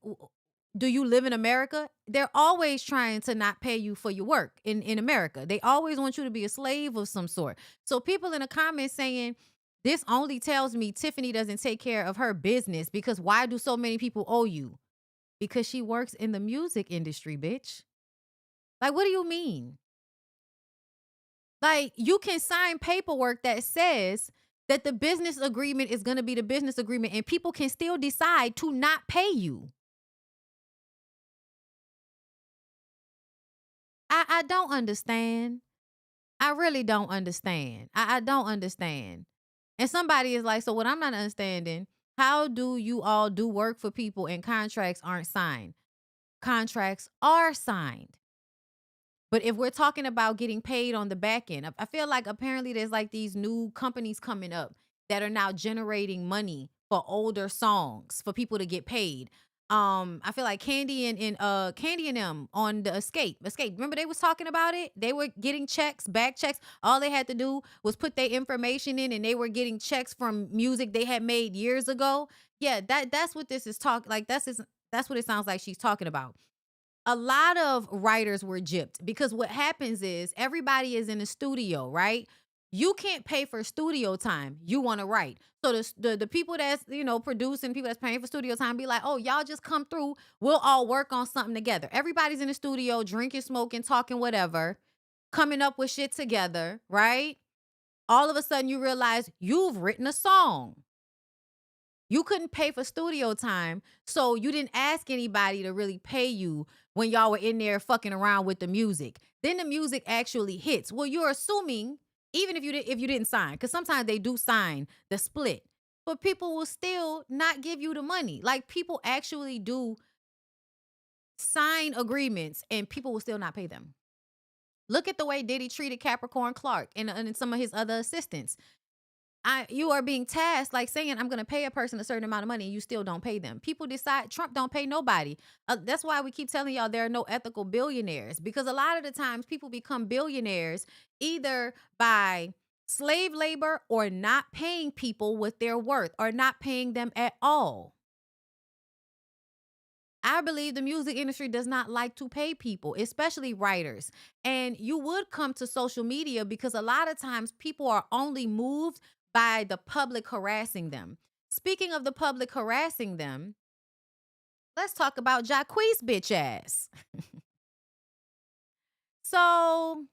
do you live in America? They're always trying to not pay you for your work in America. They always want you to be a slave of some sort. So people in the comments saying, this only tells me Tiffany doesn't take care of her business, because why do so many people owe you? Because she works in the music industry, bitch. Like, what do you mean? Like, you can sign paperwork that says that the business agreement is going to be the business agreement, and people can still decide to not pay you. I don't understand. I really don't understand. I don't understand. And somebody is like, so what I'm not understanding, how do you all do work for people and contracts aren't signed? Contracts are signed. But if we're talking about getting paid on the back end, I feel like apparently there's like these new companies coming up that are now generating money for older songs for people to get paid. I feel like Candy and them on the Escape. Remember they was talking about it? They were getting checks, back checks. All they had to do was put their information in, and they were getting checks from music they had made years ago. Yeah, that's what this is like. That's what it sounds like she's talking about. A lot of writers were gypped, because what happens is everybody is in the studio, right? You can't pay for studio time. You want to write. So the people that's, you know, producing, people that's paying for studio time be like, oh, y'all just come through. We'll all work on something together. Everybody's in the studio, drinking, smoking, talking, whatever, coming up with shit together, right? All of a sudden you realize you've written a song. You couldn't pay for studio time, so you didn't ask anybody to really pay you when y'all were in there fucking around with the music. Then the music actually hits. Well, you're assuming, even if you didn't sign, because sometimes they do sign the split, but people will still not give you the money. Like, people actually do sign agreements, and people will still not pay them. Look at the way Diddy treated Capricorn Clark and some of his other assistants. You are being tasked, like saying, I'm going to pay a person a certain amount of money, and you still don't pay them. People decide. Trump don't pay nobody. That's why we keep telling y'all there are no ethical billionaires, because a lot of the times people become billionaires either by slave labor or not paying people what they're worth, or not paying them at all. I believe the music industry does not like to pay people, especially writers. And you would come to social media because a lot of times people are only moved by the public harassing them. Speaking of the public harassing them, let's talk about Jacquees' bitch ass. So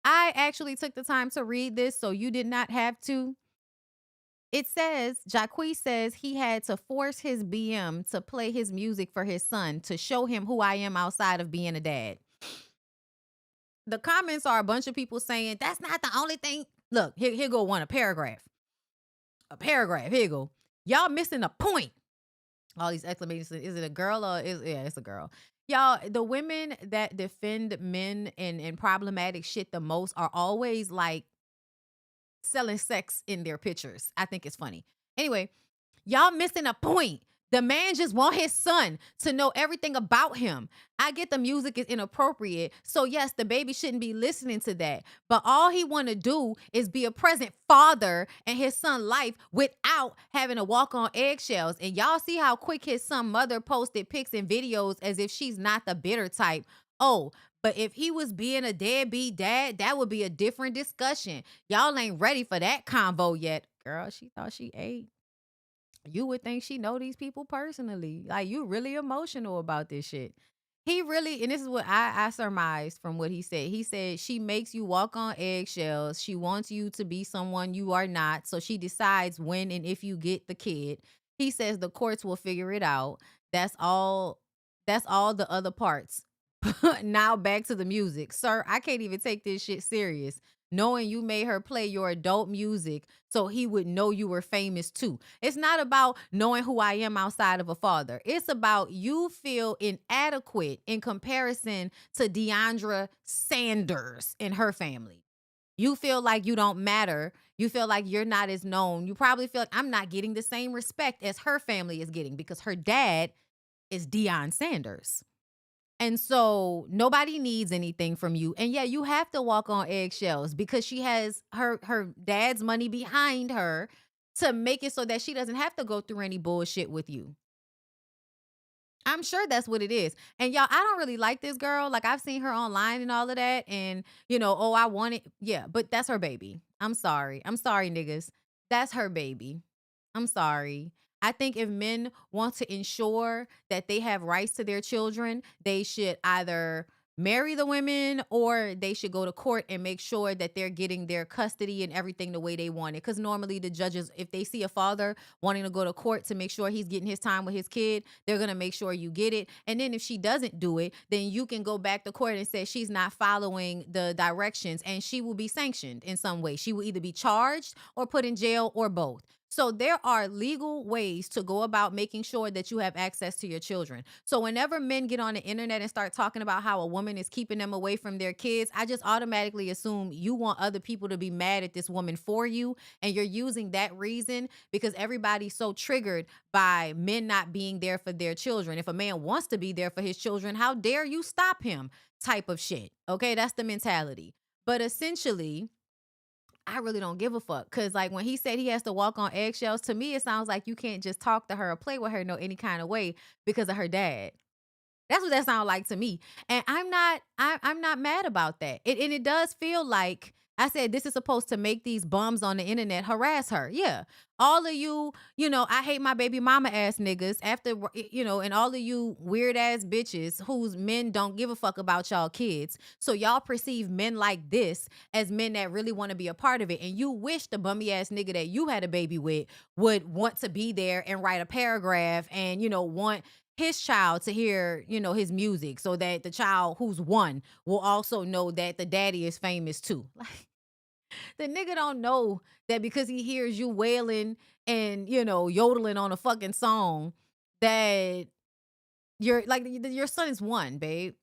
I actually took the time to read this, so you did not have to. It says, Jacquees says he had to force his BM to play his music for his son to show him who I am outside of being a dad. The comments are a bunch of people saying, that's not the only thing. Look, here go one, a paragraph. Here you go. Y'all missing a point. All these exclamations. Is it a girl or yeah, it's a girl. Y'all, the women that defend men and problematic shit the most are always like selling sex in their pictures. I think it's funny. Anyway, y'all missing a point. The man just want his son to know everything about him. I get the music is inappropriate. So yes, the baby shouldn't be listening to that. But all he want to do is be a present father in his son's life without having to walk on eggshells. And y'all see how quick his son mother posted pics and videos as if she's not the bitter type. Oh, but if he was being a deadbeat dad, that would be a different discussion. Y'all ain't ready for that convo yet. Girl, she thought she ate. You would think she know these people personally. Like, you really emotional about this shit. He really, and this is what I surmised from what he said. He said she makes you walk on eggshells. She wants you to be someone you are not. So she decides when and if you get the kid. He says the courts will figure it out. That's all the other parts. Now back to the music. Sir, I can't even take this shit serious. Knowing you made her play your adult music so he would know you were famous too. It's not about knowing who I am outside of a father. It's about you feel inadequate in comparison to Deandra Sanders and her family. You feel like you don't matter. You feel like you're not as known. You probably feel like I'm not getting the same respect as her family is getting because her dad is Deion Sanders. And so nobody needs anything from you. And yeah, you have to walk on eggshells because she has her dad's money behind her to make it so that she doesn't have to go through any bullshit with you. I'm sure that's what it is. And y'all, I don't really like this girl. Like, I've seen her online and all of that. And, oh, I want it. Yeah, but that's her baby. I'm sorry. I'm sorry, niggas. That's her baby. I'm sorry. I think if men want to ensure that they have rights to their children, they should either marry the women or they should go to court and make sure that they're getting their custody and everything the way they want it. Because normally the judges, if they see a father wanting to go to court to make sure he's getting his time with his kid, they're going to make sure you get it. And then if she doesn't do it, then you can go back to court and say she's not following the directions and she will be sanctioned in some way. She will either be charged or put in jail or both. So there are legal ways to go about making sure that you have access to your children. So whenever men get on the internet and start talking about how a woman is keeping them away from their kids, I just automatically assume you want other people to be mad at this woman for you. And you're using that reason because everybody's so triggered by men not being there for their children. If a man wants to be there for his children, how dare you stop him type of shit. Okay, that's the mentality. But essentially, I really don't give a fuck. Because, like, when he said he has to walk on eggshells, to me, it sounds like you can't just talk to her or play with her no any kind of way because of her dad. That's what that sounds like to me. And I'm not mad about that. And it does feel like, I said, this is supposed to make these bums on the internet harass her. Yeah. All of you, I hate my baby mama ass niggas after, and all of you weird ass bitches whose men don't give a fuck about y'all kids. So y'all perceive men like this as men that really want to be a part of it. And you wish the bummy ass nigga that you had a baby with would want to be there and write a paragraph and, want his child to hear, his music so that the child who's one will also know that the daddy is famous too. Like, the nigga don't know that because he hears you wailing and, yodeling on a fucking song that you're like, your son is one, babe.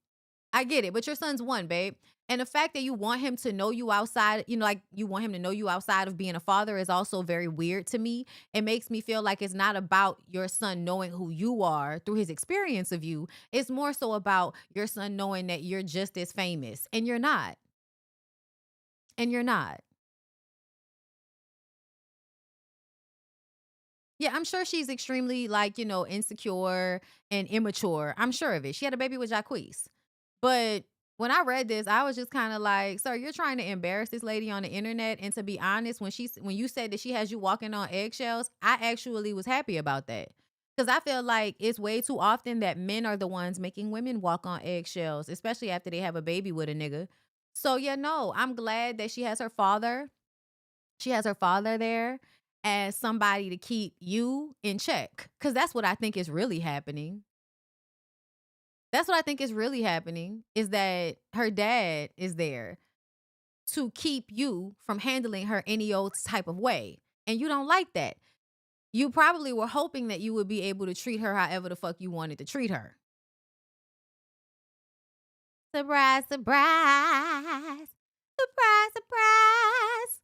I get it, but your son's one, babe. And the fact that you want him to know you outside, like you want him to know you outside of being a father is also very weird to me. It makes me feel like it's not about your son knowing who you are through his experience of you. It's more so about your son knowing that you're just as famous and you're not. And you're not. Yeah, I'm sure she's extremely insecure and immature. I'm sure of it. She had a baby with Jacquees. But when I read this, I was just kind of like, sir, you're trying to embarrass this lady on the internet. And to be honest, when you said that she has you walking on eggshells, I actually was happy about that. Because I feel like it's way too often that men are the ones making women walk on eggshells, especially after they have a baby with a nigga. So yeah, no, I'm glad that she has her father. She has her father there. as somebody to keep you in check. Because that's what I think is really happening. That's what I think is really happening, is that her dad is there to keep you from handling her any old type of way. And you don't like that. You probably were hoping that you would be able to treat her however the fuck you wanted to treat her. Surprise, surprise. Surprise, surprise.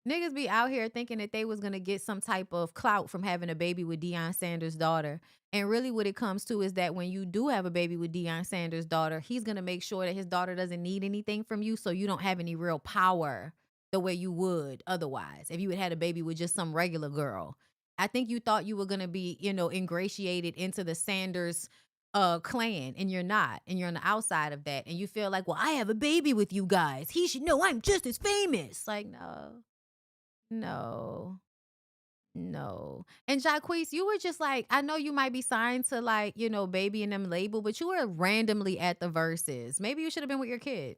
Niggas be out here thinking that they was going to get some type of clout from having a baby with Deion Sanders' daughter. And really what it comes to is that when you do have a baby with Deion Sanders' daughter, he's going to make sure that his daughter doesn't need anything from you, so you don't have any real power the way you would otherwise if you had a baby with just some regular girl. I think you thought you were going to be, ingratiated into the Sanders clan, and you're not, and you're on the outside of that, and you feel like, well, I have a baby with you guys, he should know I'm just as famous. Like, no. And Jacquees, you were just like, I know you might be signed to like, Baby and them label, but you were randomly at the verses. Maybe you should have been with your kid.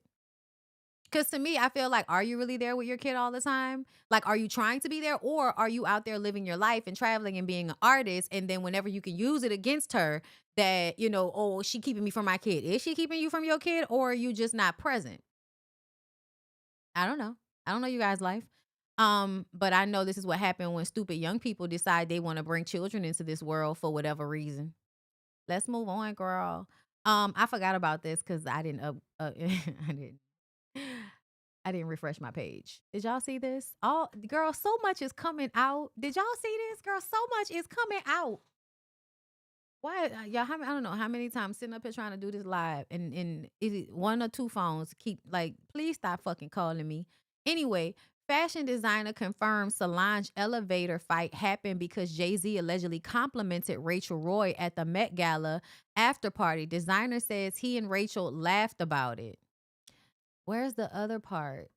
Because to me, I feel like, are you really there with your kid all the time? Like, are you trying to be there, or are you out there living your life and traveling and being an artist? And then whenever you can use it against her that, oh, she keeping me from my kid. Is she keeping you from your kid, or are you just not present? I don't know. I don't know you guys' life. But I know this is what happened when stupid young people decide they want to bring children into this world for whatever reason. Let's move on, girl. I forgot about this because I didn't I didn't refresh my page. Did y'all see this? Oh, girl, so much is coming out. Did y'all see this? Girl, so much is coming out. Why, y'all? I don't know how many times sitting up here trying to do this live, and is it one or two phones keep like, please stop fucking calling me. Anyway, fashion designer confirms Solange elevator fight happened because Jay-Z allegedly complimented Rachel Roy at the Met Gala after party. Designer says he and Rachel laughed about it. Where's the other part?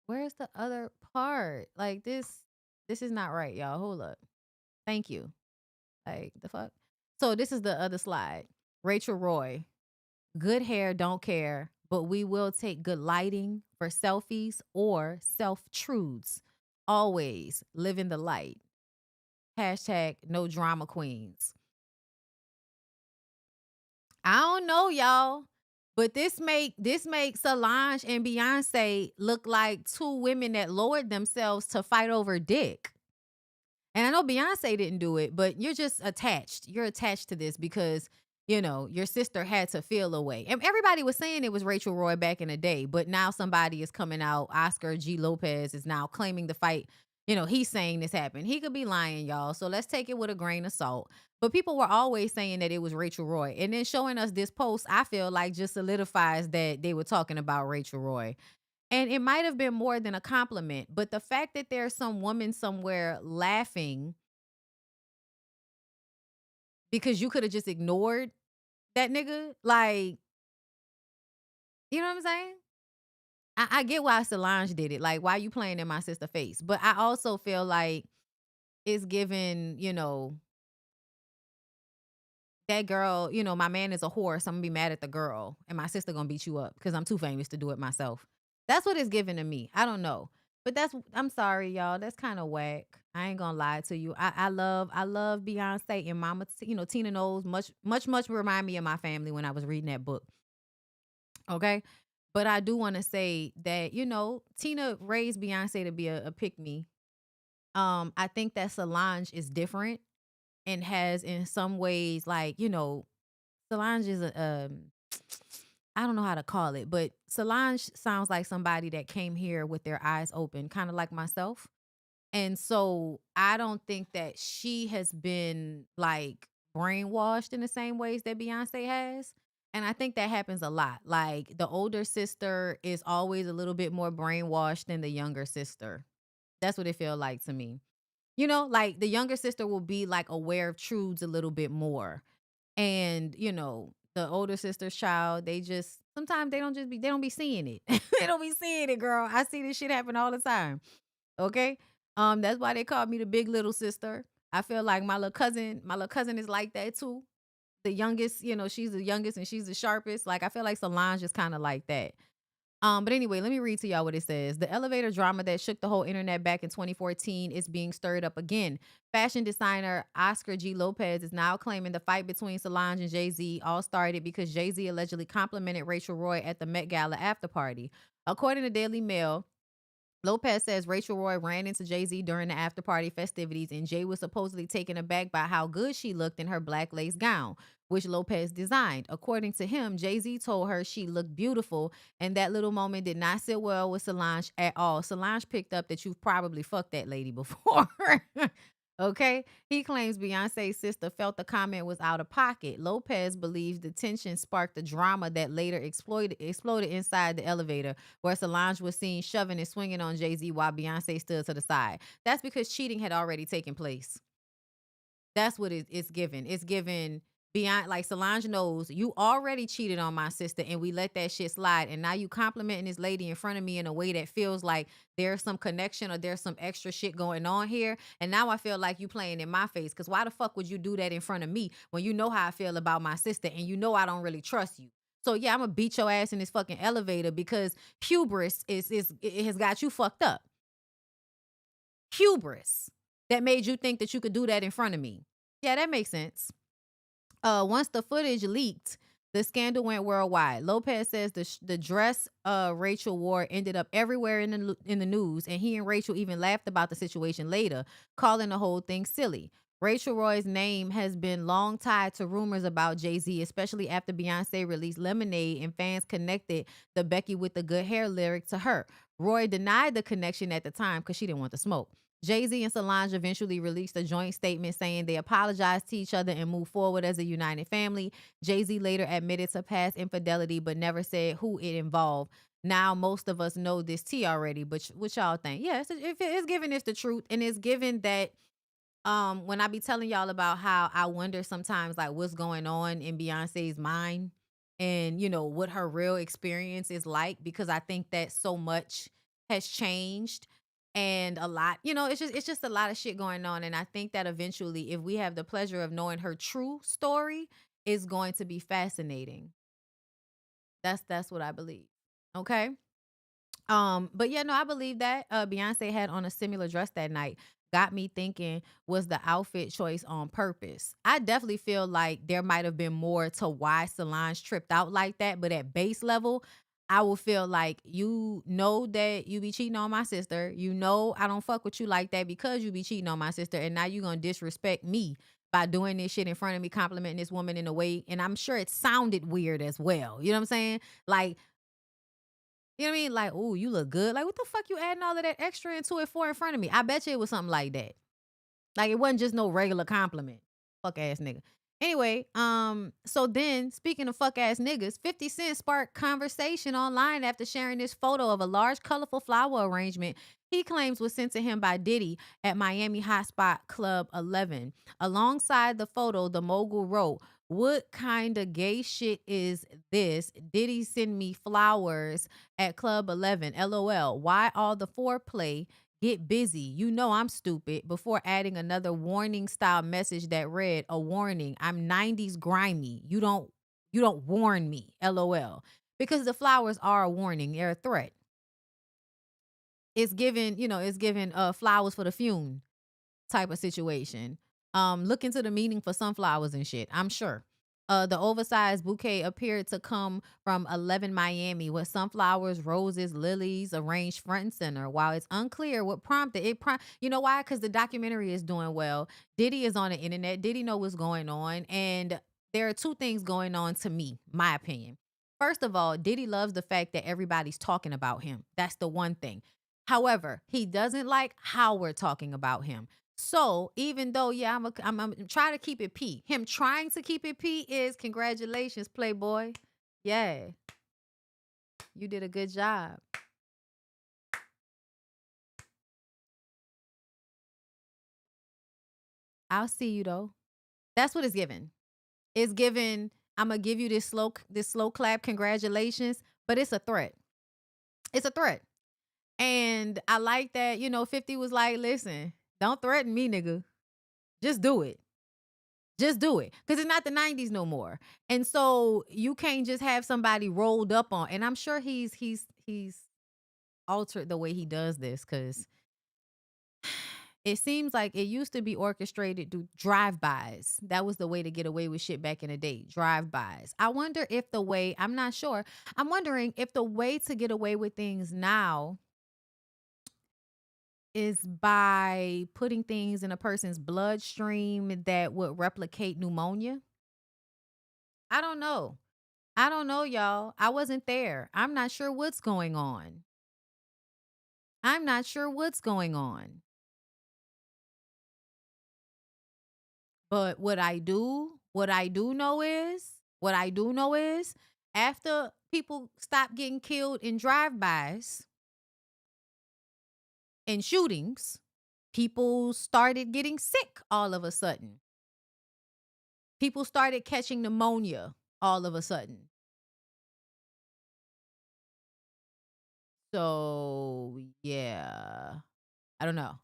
Where's the other part? Like this is not right, y'all. Hold up. Thank you. Like the fuck? So this is the other slide. Rachel Roy. Good hair, don't care, but we will take good lighting for selfies or self-truths. Always live in the light. Hashtag no drama queens. I don't know, y'all, but this make Solange and Beyonce look like two women that lowered themselves to fight over dick. And I know Beyonce didn't do it, but you're just attached. You're attached to this because, your sister had to feel a way. And everybody was saying it was Rachel Roy back in the day, but now somebody is coming out. Oscar G. Lopez is now claiming the fight. He's saying this happened. He could be lying, y'all. So let's take it with a grain of salt. But people were always saying that it was Rachel Roy. And then showing us this post, I feel like just solidifies that they were talking about Rachel Roy. And it might have been more than a compliment, but the fact that there's some woman somewhere laughing because you could have just ignored that nigga, like, you know what I'm saying? I get why Solange did it. Like, why you playing in my sister's face? But I also feel like it's given, that girl, my man is a horse. I'm gonna be mad at the girl, and my sister gonna beat you up because I'm too famous to do it myself. That's what it's given to me. I don't know. But I'm sorry, y'all. That's kind of whack. I ain't gonna lie to you. I love Beyonce, and Mama, Tina knows much remind me of my family when I was reading that book. Okay. But I do want to say that, Tina raised Beyonce to be a pick-me. I think that Solange is different and has in some ways, like, Solange is I don't know how to call it, but Solange sounds like somebody that came here with their eyes open, kind of like myself. And so I don't think that she has been like brainwashed in the same ways that Beyonce has. And I think that happens a lot. Like the older sister is always a little bit more brainwashed than the younger sister. That's what it feels like to me. Like the younger sister will be like aware of truths a little bit more. And, the older sister's child, sometimes they don't be seeing it. They don't be seeing it, girl. I see this shit happen all the time. Okay. That's why they call me the big little sister. I feel like my little cousin is like that too. The youngest, she's the youngest and she's the sharpest. Like I feel like Solange is kind of like that. But anyway, let me read to y'all what it says. The elevator drama that shook the whole internet back in 2014 is being stirred up again. Fashion designer Oscar G. Lopez is now claiming the fight between Solange and Jay-Z all started because Jay-Z allegedly complimented Rachel Roy at the Met Gala after party. According to Daily Mail, Lopez says Rachel Roy ran into Jay-Z during the after-party festivities, and Jay was supposedly taken aback by how good she looked in her black lace gown, which Lopez designed. According to him, Jay-Z told her she looked beautiful, and that little moment did not sit well with Solange at all. Solange picked up that you've probably fucked that lady before. Okay, he claims Beyonce's sister felt the comment was out of pocket. Lopez believes the tension sparked the drama that later exploded inside the elevator, where Solange was seen shoving and swinging on Jay-Z while Beyonce stood to the side. That's because cheating had already taken place. That's what it's given. It's given beyond, like, Solange knows you already cheated on my sister and we let that shit slide. And now you complimenting this lady in front of me in a way that feels like there's some connection or there's some extra shit going on here. And now I feel like you playing in my face. Cause why the fuck would you do that in front of me when you know how I feel about my sister and you know I don't really trust you? So yeah, I'm gonna beat your ass in this fucking elevator because hubris it has got you fucked up. Hubris that made you think that you could do that in front of me. Yeah, that makes sense. Once the footage leaked, the scandal went worldwide. Lopez says the dress Rachel wore ended up everywhere in the news, and he and Rachel even laughed about the situation later, calling the whole thing silly. Rachel Roy's name has been long tied to rumors about Jay-Z, especially after Beyonce released Lemonade and fans connected the Becky with the good hair lyric to her. Roy denied the connection at the time because she didn't want the smoke. Jay-Z and Solange eventually released a joint statement saying they apologized to each other and moved forward as a united family. Jay-Z later admitted to past infidelity but never said who it involved. Now, most of us know this tea already, but what y'all think? Yeah, it's given it's the truth, and it's given that when I be telling y'all about how I wonder sometimes like what's going on in Beyonce's mind and you know what her real experience is like, because I think that so much has changed and a lot, you know, it's just a lot of shit going on, and I think that eventually if we have the pleasure of knowing her true story, it's going to be fascinating. That's what I believe. Okay? But yeah, no, I believe that Beyonce had on a similar dress that night. Got me thinking, was the outfit choice on purpose? I definitely feel like there might have been more to why Solange tripped out like that, but at base level, I will feel like you know that you be cheating on my sister. You know I don't fuck with you like that because you be cheating on my sister, and now you're gonna disrespect me by doing this shit in front of me, complimenting this woman in a way, and I'm sure it sounded weird as well. You know what I'm saying? Like, you know what I mean? Like, oh, you look good. Like, what the fuck you adding all of that extra into it for in front of me? I bet you it was something like that. Like, it wasn't just no regular compliment. Fuck ass nigga. Anyway, so then, speaking of fuck ass niggas, 50 Cent sparked conversation online after sharing this photo of a large, colorful flower arrangement he claims was sent to him by Diddy at Miami Hotspot Club 11. Alongside the photo, the mogul wrote, "What kind of gay shit is this? Diddy send me flowers at Club 11. LOL. Why all the foreplay? Get busy. You know I'm stupid," before adding another warning style message that read, "A warning. I'm 90s grimy. You don't warn me. LOL." Because the flowers are a warning. They're a threat. It's given, flowers for the fume type of situation. Look into the meaning for sunflowers and shit, I'm sure. The oversized bouquet appeared to come from 11 Miami with sunflowers, roses, lilies arranged front and center. While it's unclear what prompted it, you know why? Because the documentary is doing well. Diddy is on the internet. Diddy know what's going on. And there are two things going on to me, my opinion. First of all, Diddy loves the fact that everybody's talking about him. That's the one thing. However, he doesn't like how we're talking about him. So even though, yeah, I'm trying to keep it P. Him trying to keep it P is congratulations, Playboy. Yeah, you did a good job. I'll see you though. That's what it's given. It's given. I'm gonna give you this slow clap. Congratulations, but it's a threat. It's a threat. And I like that, 50 was like, listen, don't threaten me, nigga. Just do it. Just do it. Because it's not the 90s no more. And so you can't just have somebody rolled up on. And I'm sure he's altered the way he does this, because it seems like it used to be orchestrated through drive-bys. That was the way to get away with shit back in the day. Drive-bys. I wonder if the way, I'm not sure. I'm wondering if the way to get away with things now is by putting things in a person's bloodstream that would replicate pneumonia. I don't know. I don't know, y'all. I wasn't there. I'm not sure what's going on. I'm not sure what's going on. But what I do know is after people stop getting killed in drive-bys and shootings, people started getting sick all of a sudden. People started catching pneumonia all of a sudden. So, yeah. I don't know.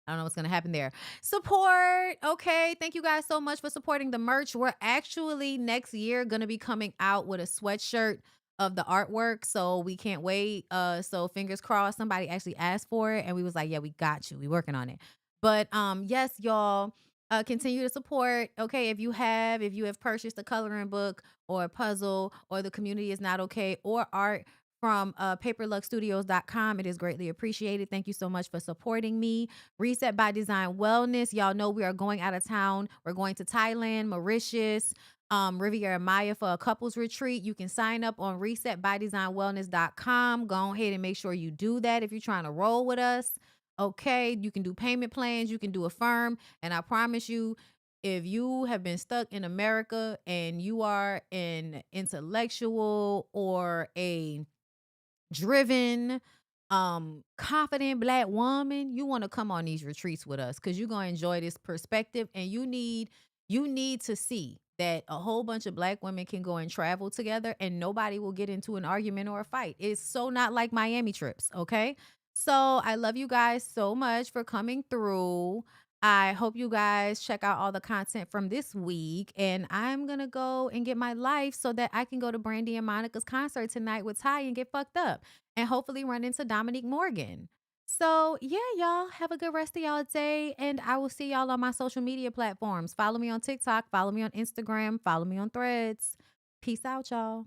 I don't know what's going to happen there. Support. Okay. Thank you guys so much for supporting the merch. We're actually next year going to be coming out with a sweatshirt of the artwork. So we can't wait. So fingers crossed, somebody actually asked for it and we was like, yeah, we got you. We working on it. But yes, y'all, continue to support. Okay. If you have purchased a coloring book or a puzzle, or the community is not okay, or art from paperluckstudios.com, it is greatly appreciated. Thank you so much for supporting me. Reset by Design Wellness. Y'all know we are going out of town. We're going to Thailand, Mauritius, Riviera Maya for a couples retreat. You can sign up on resetbydesignwellness.com. Go ahead and make sure you do that if you're trying to roll with us. Okay, you can do payment plans. You can do Affirm. And I promise you, if you have been stuck in America and you are an intellectual or a driven, confident Black woman, you want to come on these retreats with us, because you're going to enjoy this perspective. And you need to see that a whole bunch of Black women can go and travel together and nobody will get into an argument or a fight. It's so not like Miami trips. Okay. So I love you guys so much for coming through. I hope you guys check out all the content from this week. And I'm going to go and get my life so that I can go to Brandy and Monica's concert tonight with Ty and get fucked up and hopefully run into Dominique Morgan. So yeah, y'all have a good rest of y'all day. And I will see y'all on my social media platforms. Follow me on TikTok, follow me on Instagram, follow me on Threads. Peace out, y'all.